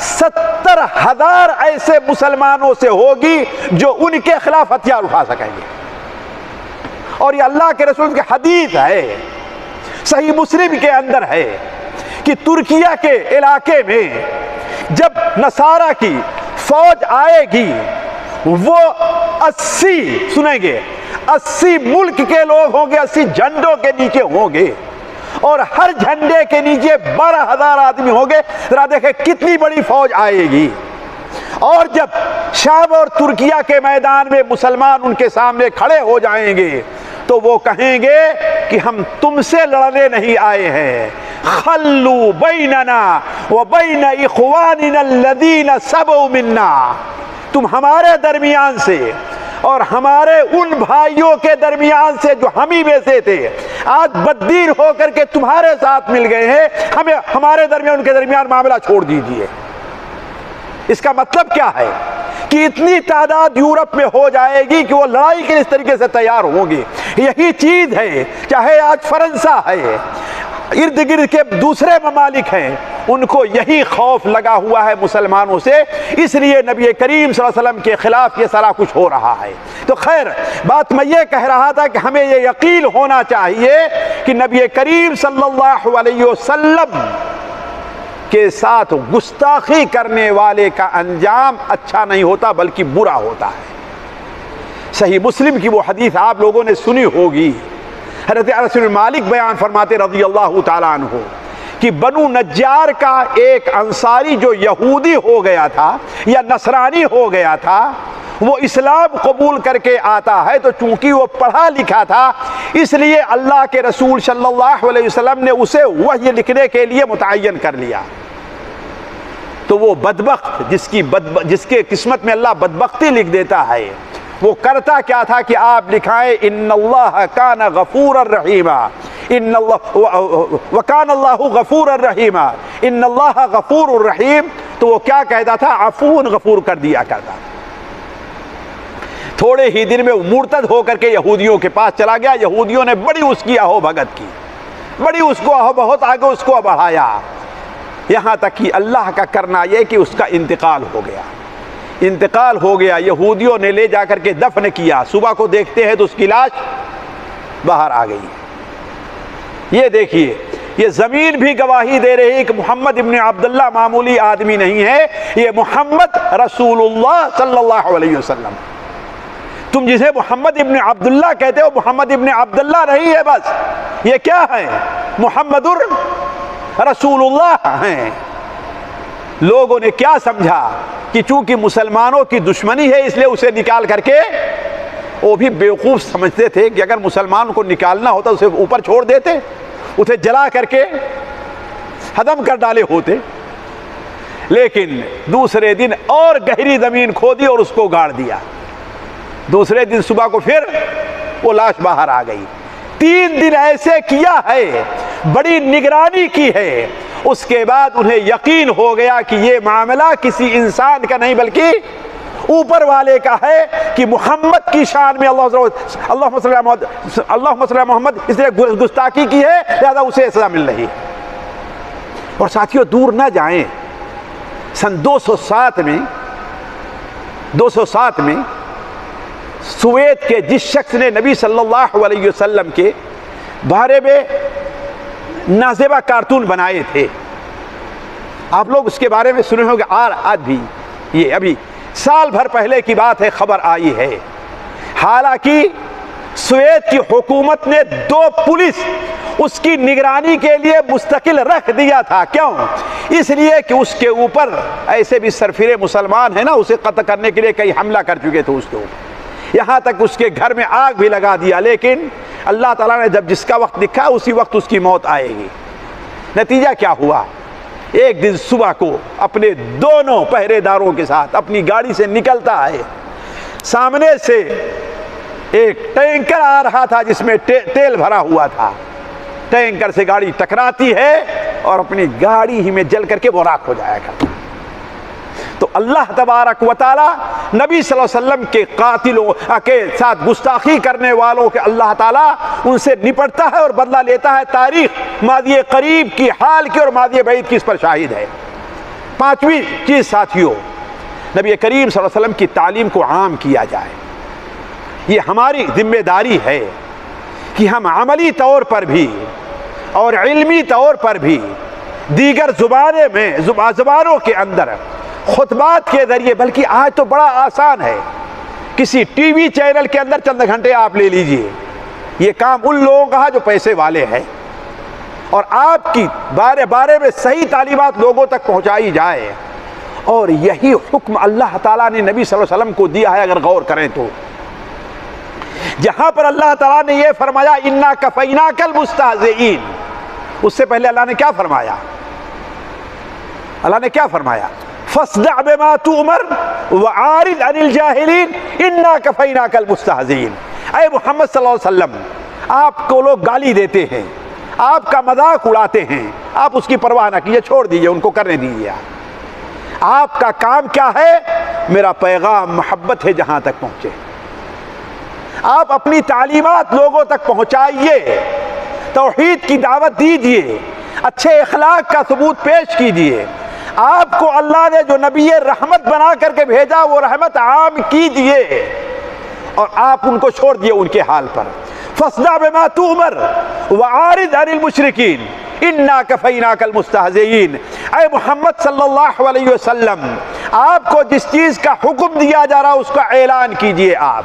70,000 ایسے مسلمانوں سے ہوگی جو ان کے خلاف ہتھیار اٹھا سکیں گے۔ اور یہ اللہ کے رسول کی حدیث ہے، صحیح مسلم کے اندر ہے کہ ترکیہ کے علاقے میں جب نصارہ کی فوج آئے گی وہ 80 ملک کے لوگ ہوں گے، 80 جھنڈوں کے نیچے ہوں گے، اور ہر جھنڈے کے نیچے 12,000 آدمی ہوں گے۔ ذرا دیکھیں کتنی بڑی فوج آئے گی۔ اور جب شام اور ترکیہ کے میدان میں مسلمان ان کے سامنے کھڑے ہو جائیں گے تو وہ کہیں گے کہ ہم تم سے لڑنے نہیں آئے ہیں، خلو بیننا وبین اخواننا الذین سبوا منا، تم ہمارے درمیان سے اور ہمارے ان بھائیوں کے درمیان سے جو ہم ہی میں سے تھے آج بددین ہو کر کے تمہارے ساتھ مل گئے ہیں، ہمیں ہمارے درمیان ان کے درمیان معاملہ چھوڑ دیجئے۔ اس کا مطلب کیا ہے کہ اتنی تعداد یورپ میں ہو جائے گی کہ وہ لڑائی کے اس طریقے سے تیار ہوں گے۔ یہی چیز ہے، چاہے آج فرانسہ ہے، ارد گرد کے دوسرے ممالک ہیں، ان کو یہی خوف لگا ہوا ہے مسلمانوں سے، اس لیے نبی کریم صلی اللہ علیہ وسلم کے خلاف یہ سارا کچھ ہو رہا ہے۔ تو خیر بات میں یہ کہہ رہا تھا کہ ہمیں یہ یقین ہونا چاہیے کہ نبی کریم صلی اللہ علیہ وسلم کے ساتھ گستاخی کرنے والے کا انجام اچھا نہیں ہوتا بلکہ برا ہوتا ہے۔ صحیح مسلم کی وہ حدیث آپ لوگوں نے سنی ہوگی، حضرت انس بن مالک بیان فرماتے رضی اللہ تعالیٰ عنہ کہ بنو نجار کا ایک انصاری جو یہودی ہو گیا تھا یا نصرانی ہو گیا تھا، وہ اسلام قبول کر کے آتا ہے تو چونکہ وہ پڑھا لکھا تھا اس لیے اللہ کے رسول صلی اللہ علیہ وسلم نے اسے وحی لکھنے کے لیے متعین کر لیا۔ تو وہ بدبخت جس کے قسمت میں اللہ بدبختی لکھ دیتا ہے، وہ کرتا کیا تھا کہ آپ لکھائیں ان اللہ کان غفورا رحیما، ان اللہ وکان اللہ غفورا رحیما، ان اللہ غفور الرحیم، تو وہ کیا کہتا تھا؟ عفو غفور کر دیا کرتا۔ تھوڑے ہی دن میں وہ مرتد ہو کر کے یہودیوں کے پاس چلا گیا، یہودیوں نے بڑی اس کی آہو بھگت کی، بڑی اس کو آہو بہت آگے اس کو بڑھایا، یہاں تک کہ اللہ کا کرنا یہ کہ اس کا انتقال ہو گیا۔ یہودیوں نے لے جا کر کے دفن کیا، صبح کو دیکھتے ہیں تو اس کی لاش باہر آ گئی۔ یہ دیکھیے، یہ زمین بھی گواہی دے رہی ہے کہ محمد ابن عبداللہ معمولی آدمی نہیں ہے، یہ محمد رسول اللہ صلی اللہ علیہ وسلم۔ تم جسے محمد ابن عبداللہ کہتے ہو، محمد ابن عبداللہ نہیں ہے، بس یہ کیا ہے؟ محمد رسول اللہ ہیں۔ لوگوں نے کیا سمجھا کہ چونکہ مسلمانوں کی دشمنی ہے اس لیے اسے نکال کر کے، وہ بھی بیوقوف سمجھتے تھے کہ اگر مسلمان کو نکالنا ہوتا اسے اوپر چھوڑ دیتے، اسے جلا کر کے ختم کر ڈالے ہوتے، لیکن دوسرے دن اور گہری زمین کھودی اور اس کو گاڑ دیا۔ دوسرے دن صبح کو پھر وہ لاش باہر آ گئی۔ 3 دن ایسے کیا ہے، بڑی نگرانی کی ہے، اس کے بعد انہیں یقین ہو گیا کہ یہ معاملہ کسی انسان کا نہیں بلکہ اوپر والے کا ہے، کہ محمد کی شان میں اللہم صلی محمد اس نے گستاخی کی ہے، لہذا اسے سزا مل رہی ہے۔ اور ساتھیوں دور نہ جائیں، سن 207 میں سویت کے جس شخص نے نبی صلی اللہ علیہ وسلم کے بارے میں نازیبہ کارٹون بنائے تھے، آپ لوگ اس کے بارے میں سنے ہوں گے، آج بھی یہ ابھی سال بھر پہلے کی بات ہے، خبر آئی ہے۔ حالانکہ سویت کی حکومت نے 2 پولیس اس کی نگرانی کے لیے مستقل رکھ دیا تھا، کیوں؟ اس لیے کہ اس کے اوپر ایسے بھی سرفرے مسلمان ہیں نا، اسے قتل کرنے کے لیے کئی حملہ کر چکے تھے اس کے اوپر، یہاں تک اس کے گھر میں آگ بھی لگا دیا، لیکن اللہ تعالیٰ نے جب جس کا وقت لکھا اسی وقت اس کی موت آئے گی۔ نتیجہ کیا ہوا؟ ایک دن صبح کو اپنے دونوں پہرے داروں کے ساتھ اپنی گاڑی سے نکلتا ہے، سامنے سے ایک ٹینکر آ رہا تھا جس میں تیل بھرا ہوا تھا، ٹینکر سے گاڑی ٹکراتی ہے اور اپنی گاڑی ہی میں جل کر کے وہ راکھ ہو جایا کرتا۔ تو اللہ تبارک و تعالی نبی صلی اللہ علیہ وسلم کے قاتلوں کے ساتھ گستاخی کرنے والوں کے اللہ تعالیٰ ان سے نپٹتا ہے اور بدلہ لیتا ہے۔ تاریخ ماضی قریب کی، حال کی اور ماضی بعید کی اس پر شاہد ہے۔ 5ویں چیز ساتھیوں، نبی کریم صلی اللہ علیہ وسلم کی تعلیم کو عام کیا جائے۔ یہ ہماری ذمہ داری ہے کہ ہم عملی طور پر بھی اور علمی طور پر بھی دیگر زبانوں کے اندر خطبات کے ذریعے، بلکہ آج تو بڑا آسان ہے، کسی ٹی وی چینل کے اندر چند گھنٹے آپ لے لیجئے، یہ کام ان لوگوں کا ہے جو پیسے والے ہیں، اور آپ کی بارے میں صحیح تعلیمات لوگوں تک پہنچائی جائے۔ اور یہی حکم اللہ تعالیٰ نے نبی صلی اللہ علیہ وسلم کو دیا ہے، اگر غور کریں تو جہاں پر اللہ تعالیٰ نے یہ فرمایا اِنَّا كَفَيْنَاكَ الْمُسْتَهْزِئِينَ، اس سے پہلے اللہ نے کیا فرمایا؟ اللہ نے کیا فرمایا؟ فَاصْدَعْ بِمَا تُؤْمَرُ وَأَعْرِضْ عَنِ الْجَاهِلِينَ إِنَّا كَفَيْنَاكَ الْمُسْتَهْزِئِينَ۔ اے محمد صلی اللہ علیہ وسلم، آپ کو لوگ گالی دیتے ہیں، آپ کا مذاق اڑاتے ہیں، آپ اس کی پرواہ نہ کیجیے، چھوڑ دیجیے، ان کو کرنے دیجیے۔ آپ کا کام کیا ہے؟ میرا پیغام محبت ہے جہاں تک پہنچے، آپ اپنی تعلیمات لوگوں تک پہنچائیے، توحید کی دعوت دیجیے، اچھے اخلاق کا ثبوت پیش کیجیے۔ آپ کو اللہ نے جو نبی رحمت بنا کر کے بھیجا وہ رحمت عام کیجیے، اور آپ ان کو چھوڑ دیے ان کے حال پر۔ فَاصْدَعْ بِمَا تُؤْمَرُ وَأَعْرِضْ عَنِ الْمُشْرِكِينَ إِنَّا كَفَيْنَاكَ الْمُسْتَهْزِئِينَ۔ اے محمد صلی اللہ علیہ وسلم، آپ کو جس چیز کا حکم دیا جا رہا اس کا اعلان کیجیے۔ آپ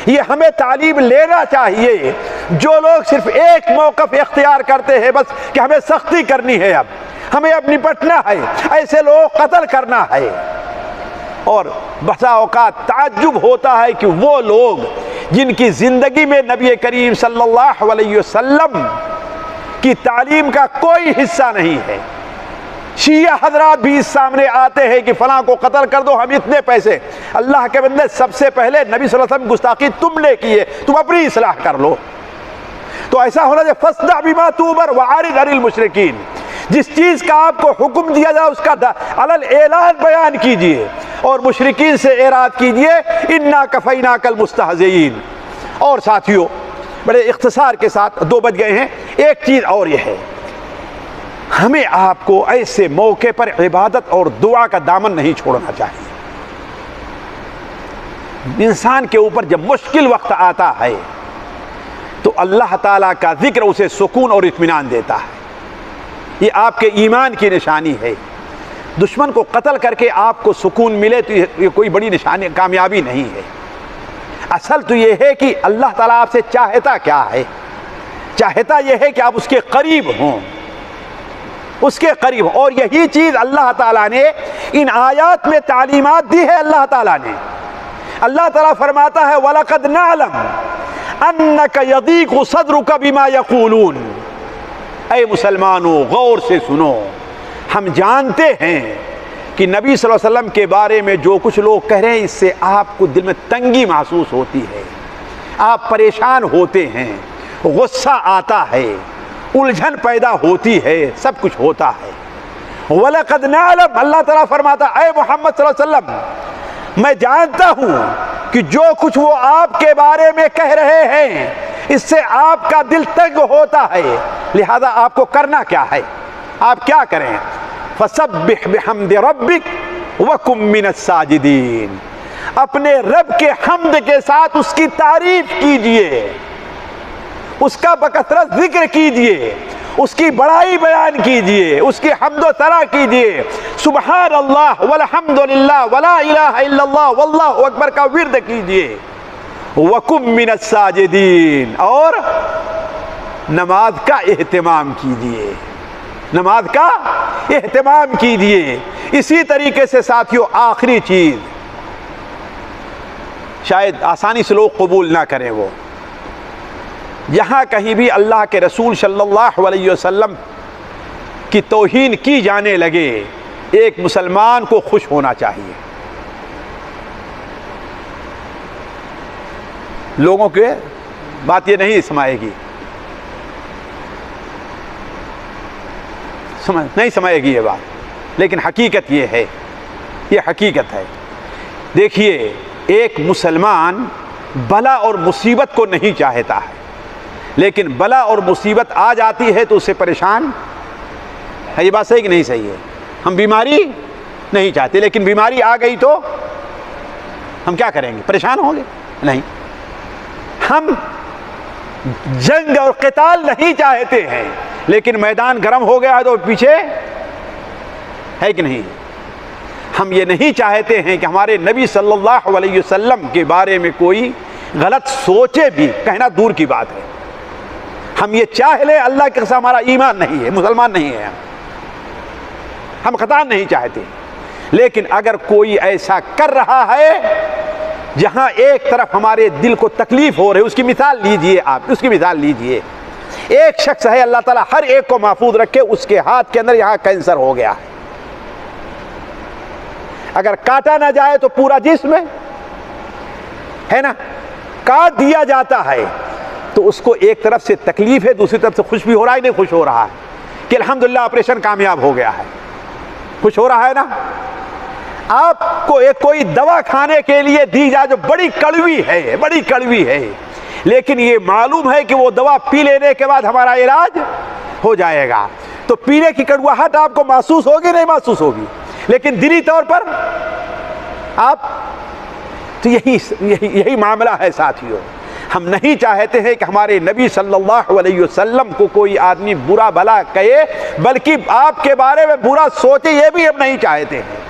یہ ہمیں تعلیم لینا چاہیے۔ جو لوگ صرف ایک موقف اختیار کرتے ہیں بس کہ ہمیں سختی کرنی ہے، اب ہمیں اب نپٹنا ہے، ایسے لوگ قتل کرنا ہے، اور بسا اوقات تعجب ہوتا ہے کہ وہ لوگ جن کی زندگی میں نبی کریم صلی اللہ علیہ وسلم کی تعلیم کا کوئی حصہ نہیں ہے، شیعہ حضرات بھی اس سامنے آتے ہیں کہ فلاں کو قتل کر دو، ہم اتنے پیسے۔ اللہ کے بندے، سب سے پہلے نبی صلی اللہ علیہ وسلم گستاخی تم نے کی ہے، تم اپنی اصلاح کر لو۔ تو ایسا ہونا چاہیے، فَاصْدَعْ بِمَا تُؤْمَرُ وَأَعْرِضْ عَنِ الْمُشْرِكِينَ۔ جس چیز کا آپ کو حکم دیا جائے اس کا علل اعلان بیان کیجئے، اور مشرکین سے اعراض کیجئے، اِنَّا كَفَيْنَاكَ الْمُسْتَهْزِئِينَ۔ اور ساتھیوں، بڑے اختصار کے ساتھ 2 بج گئے ہیں، ایک چیز اور یہ ہے، ہمیں آپ کو ایسے موقع پر عبادت اور دعا کا دامن نہیں چھوڑنا چاہیے۔ انسان کے اوپر جب مشکل وقت آتا ہے تو اللہ تعالیٰ کا ذکر اسے سکون اور اطمینان دیتا ہے، یہ آپ کے ایمان کی نشانی ہے۔ دشمن کو قتل کر کے آپ کو سکون ملے تو یہ کوئی بڑی نشانی، کامیابی نہیں ہے۔ اصل تو یہ ہے کہ اللہ تعالیٰ آپ سے چاہتا کیا ہے؟ چاہتا یہ ہے کہ آپ اس کے قریب ہوں، اس کے قریب، اور یہی چیز اللہ تعالیٰ نے ان آیات میں تعلیمات دی ہے۔ اللہ تعالیٰ نے، اللہ تعالیٰ فرماتا ہے وَلَقَدْ نَعْلَمُ أَنَّكَ يَضِيقُ صَدْرُكَ بِمَا يَقُولُونَ۔ اے مسلمانوں، غور سے سنو، ہم جانتے ہیں کہ نبی صلی اللہ علیہ وسلم کے بارے میں جو کچھ لوگ کہہ رہے ہیں اس سے آپ کو دل میں تنگی محسوس ہوتی ہے، آپ پریشان ہوتے ہیں، غصہ آتا ہے، الجھن پیدا ہوتی ہے، سب کچھ ہوتا ہے۔ وَلَقَدْ نَعْلَمُ، اللہ تعالیٰ فرماتا اے محمد صلی اللہ علیہ وسلم میں جانتا ہوں کہ جو کچھ وہ آپ کے بارے میں کہہ رہے ہیں اس سے آپ کا دل تنگ ہوتا ہے، لہذا آپ کو کرنا کیا ہے، آپ کیا کریں؟ فَسَبِّحْ بِحَمْدِ رَبِّكَ وَكُن مِّنَ السَّاجِدِينَ، اپنے رب کے حمد کے ساتھ اس کی تعریف کیجئے، اس کا بکثرت ذکر کیجئے، اس کی بڑائی بیان کیجئے، اس کی حمد و ثنا کیجئے، سبحان اللہ والحمد للہ ولا الہ الا اللہ واللہ اکبر کا ورد کیجئے، وَكُن مِّنَ السَّاجِدِينَ، اور نماز کا اہتمام کیجئے، نماز کا اہتمام کیجئے۔ اسی طریقے سے ساتھیو آخری چیز شاید آسانی سے لوگ قبول نہ کریں، وہ یہاں کہیں بھی اللہ کے رسول صلی اللہ علیہ وسلم کی توہین کی جانے لگے، ایک مسلمان کو خوش ہونا چاہیے۔ لوگوں کے بات یہ نہیں سمائے گی، نہیں سمائے گی یہ بات، لیکن حقیقت یہ ہے، یہ حقیقت ہے۔ دیکھیے ایک مسلمان بلا اور مصیبت کو نہیں چاہتا ہے، لیکن بلا اور مصیبت آ جاتی ہے تو اسے پریشان ہے۔ یہ بات صحیح کہ نہیں صحیح ہے؟ ہم بیماری نہیں چاہتے، لیکن بیماری آ گئی تو ہم کیا کریں گے؟ پریشان ہوں گے؟ نہیں، ہم جنگ اور قتال نہیں چاہتے ہیں، لیکن میدان گرم ہو گیا ہے تو پیچھے ہے کہ نہیں؟ ہم یہ نہیں چاہتے ہیں کہ ہمارے نبی صلی اللہ علیہ وسلم کے بارے میں کوئی غلط سوچے بھی، کہنا دور کی بات ہے۔ ہم یہ چاہ لیں، اللہ کے قسم ہمارا ایمان نہیں ہے، مسلمان نہیں ہے، ہم قطعاً نہیں چاہتے، لیکن اگر کوئی ایسا کر رہا ہے جہاں ایک طرف ہمارے دل کو تکلیف ہو رہی ہے، اس کی مثال لیجئے، آپ اس کی مثال لیجئے۔ ایک شخص ہے، اللہ تعالیٰ ہر ایک کو محفوظ رکھے، اس کے ہاتھ کے اندر یہاں کینسر ہو گیا ہے، اگر کاٹا نہ جائے تو پورا جسم ہے نا، کاٹ دیا جاتا ہے تو اس کو ایک طرف سے تکلیف ہے، دوسری طرف سے خوش بھی ہو رہا ہے، نہیں خوش ہو رہا ہے کہ الحمدللہ آپریشن کامیاب ہو گیا ہے، خوش ہو رہا ہے نا۔ آپ کو ایک کوئی دوا کھانے کے لیے دی جائے جو بڑی کڑوی ہے، بڑی کڑوی ہے، لیکن یہ معلوم ہے کہ وہ دوا پی لینے کے بعد ہمارا علاج ہو جائے گا، تو پینے کی کڑواہٹ آپ کو محسوس ہوگی نہیں محسوس ہوگی، لیکن دلی طور پر آپ تو یہی معاملہ ہے ساتھیوں۔ ہم نہیں چاہتے ہیں کہ ہمارے نبی صلی اللہ علیہ وسلم کو کوئی آدمی برا بھلا کہے، بلکہ آپ کے بارے میں برا سوچے، یہ بھی ہم نہیں چاہتے ہیں،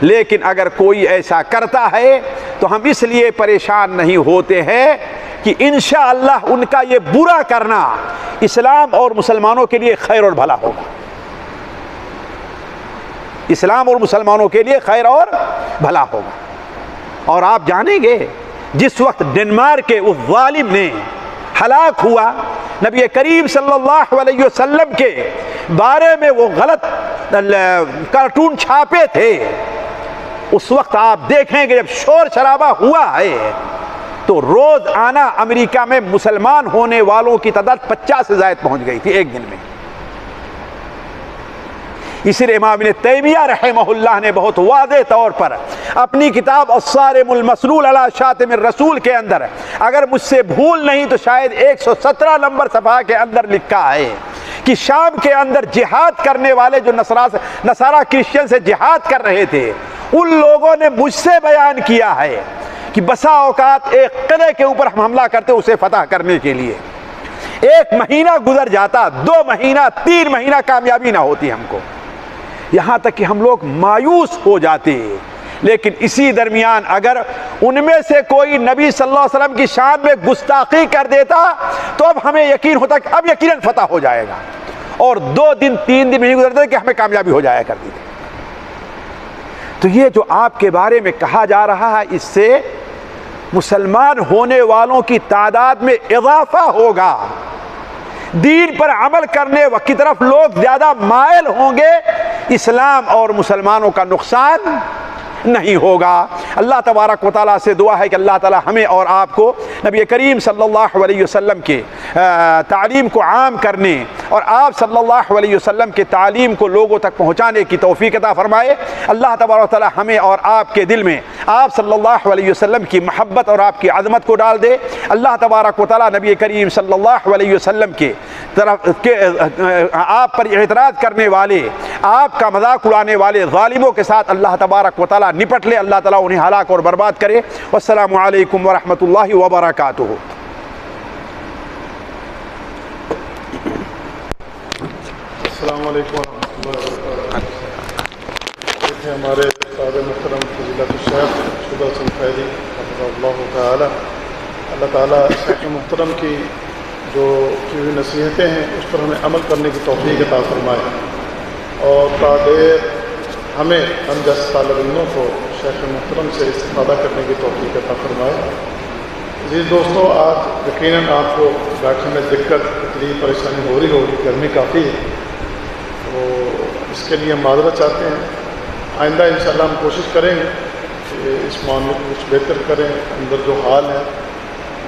لیکن اگر کوئی ایسا کرتا ہے تو ہم اس لیے پریشان نہیں ہوتے ہیں کہ انشاءاللہ ان کا یہ برا کرنا اسلام اور مسلمانوں کے لیے خیر اور بھلا ہوگا، اسلام اور مسلمانوں کے لیے خیر اور بھلا ہوگا۔ اور آپ جانیں گے جس وقت ڈنمارک کے اس ظالم نے ہلاک ہوا، نبی کریم صلی اللہ علیہ وسلم کے بارے میں وہ غلط کارٹون چھاپے تھے، اس وقت آپ دیکھیں گے جب شور شرابہ ہوا ہے تو روز آنا امریکہ میں مسلمان ہونے والوں کی تعداد 50 سے زائد پہنچ گئی تھی ایک دن میں۔ اسی لیے امام ابن تیمیہ رحمہ اللہ نے بہت واضح طور پر اپنی کتاب الصارم المسلول علی شاتم الرسول کے اندر، اگر مجھ سے بھول نہیں تو شاید 117 نمبر صفحہ کے اندر لکھا ہے کہ شام کے اندر جہاد کرنے والے جو نصارہ کرسچن سے جہاد کر رہے تھے، ان لوگوں نے مجھ سے بیان کیا ہے کہ بسا اوقات ایک قلعے کے اوپر ہم حملہ کرتے اسے فتح کرنے کے لیے 1 مہینہ گزر جاتا، 2 مہینہ 3 مہینہ کامیابی نہ ہوتی ہم کو، یہاں تک کہ ہم لوگ مایوس ہو جاتے۔ لیکن اسی درمیان اگر ان میں سے کوئی نبی صلی اللہ علیہ وسلم کی شان میں گستاخی کر دیتا تو اب ہمیں یقین ہوتا کہ اب یقیناً فتح ہو جائے گا، اور 2 دن 3 دن نہیں گزرتے کہ ہمیں کامیابی ہو جایا کرتی تھی۔ تو یہ جو آپ کے بارے میں کہا جا رہا ہے، اس سے مسلمان ہونے والوں کی تعداد میں اضافہ ہوگا، دین پر عمل کرنے کی طرف لوگ زیادہ مائل ہوں گے، اسلام اور مسلمانوں کا نقصان نہیں ہوگا۔ اللہ تبارک و تعالیٰ سے دعا ہے کہ اللہ تعالیٰ ہمیں اور آپ کو نبی کریم صلی اللہ علیہ وسلم کے تعلیم کو عام کرنے اور آپ صلی اللہ علیہ وسلم کے تعلیم کو لوگوں تک پہنچانے کی توفیق عطا فرمائے۔ اللہ تبارک و تعالیٰ ہمیں اور آپ کے دل میں آپ صلی اللہ علیہ وسلم کی محبت اور آپ کی عظمت کو ڈال دے۔ اللہ تبارک و تعالیٰ نبی کریم صلی اللہ علیہ وسلم کے طرف آپ پر اعتراض کرنے والے، آپ کا مذاق اڑانے والے ظالموں کے ساتھ اللہ تبارک و تعالیٰ نپٹ لے، اللہ تعالیٰ انہیں ہلاک اور برباد کرے۔ والسلام علیکم ورحمۃ اللہ وبرکاتہ۔ السلام علیکم ورحمۃ اللہ وبرکاتہ۔ دیکھیں ہمارے استاد محترم فضیلت الشیخ شعبہ حسن فیضی حفظہ اللہ تعالی، اللہ تعالیٰ شیخ محترم کی جو کی ہوئی نصیحتیں ہیں اس پر ہمیں عمل کرنے کی توفیق عطا فرمائے، اور تعدیر ہمیں ہم جیسے طالب علموں کو شیخ محترم سے استفادہ کرنے کی توفیق عطا فرمائے۔ عزیز دوستوں، آج یقیناً آپ کو بیٹھنے میں دقت تکلیف پریشانی ہو رہی ہوگی، گرمی کافی ہے، تو اس کے لیے ہم معذرت چاہتے ہیں۔ آئندہ انشاءاللہ ہم کوشش کریں گے کہ اس معاملے کو کچھ بہتر کریں۔ اندر جو حال ہے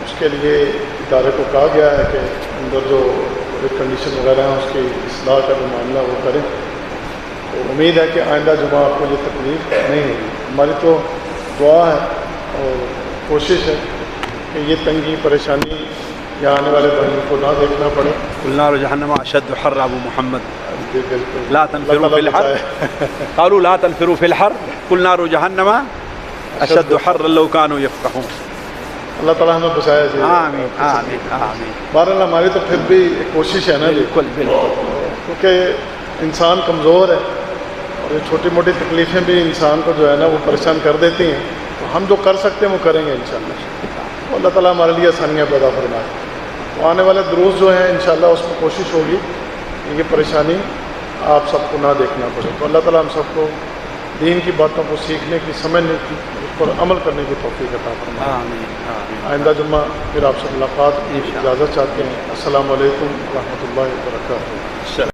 اس کے لیے ادارے کو کہا گیا ہے کہ اندر جو کنڈیشن وغیرہ ہیں اس کی اصلاح کا جو معاملہ وہ کریں، تو امید ہے کہ آئندہ جمعہ آپ کو یہ تکلیف نہیں ہوگی۔ ہماری تو دعا ہے اور کوشش ہے کہ یہ تنگی پریشانی یا آنے والے بھائیوں کو نہ دیکھنا پڑے۔ قل نار جہنم اشد حر ابو محمد جی بالکل، لا تنفروا في الحر قالوا لا تنفروا في الحر قل نار جہنم اشد حر لو كانوا يفقهون۔ اللہ تعالیٰ ہمیں بچایا جی۔ آمین آمین آمین۔ بہرحال ہماری تو پھر بھی ایک کوشش ہے نا جی، بالکل بالکل، کیونکہ انسان کمزور ہے اور یہ چھوٹی موٹی تکلیفیں بھی انسان کو جو ہے نا وہ پریشان کر دیتی ہیں، تو ہم جو کر سکتے ہیں وہ کریں گے انشاءاللہ۔ تو اللہ تعالیٰ ہمارے لیے آسانیاں پیدا فرمائے۔ تو آنے والے دروس جو ہیں انشاءاللہ اس میں کوشش ہوگی کہ یہ پریشانی آپ سب کو نہ دیکھنا پڑے۔ تو اللہ تعالیٰ ہم سب کو دین کی باتوں کو سیکھنے کی، سمجھنے کی، اس پر عمل کرنے کی توفیق عطا فرمائے۔ آمین آمین۔ آئندہ جمعہ پھر آپ سے ملاقات کی اجازت چاہتے ہیں۔ السلام علیکم ورحمۃ اللہ وبرکاتہ۔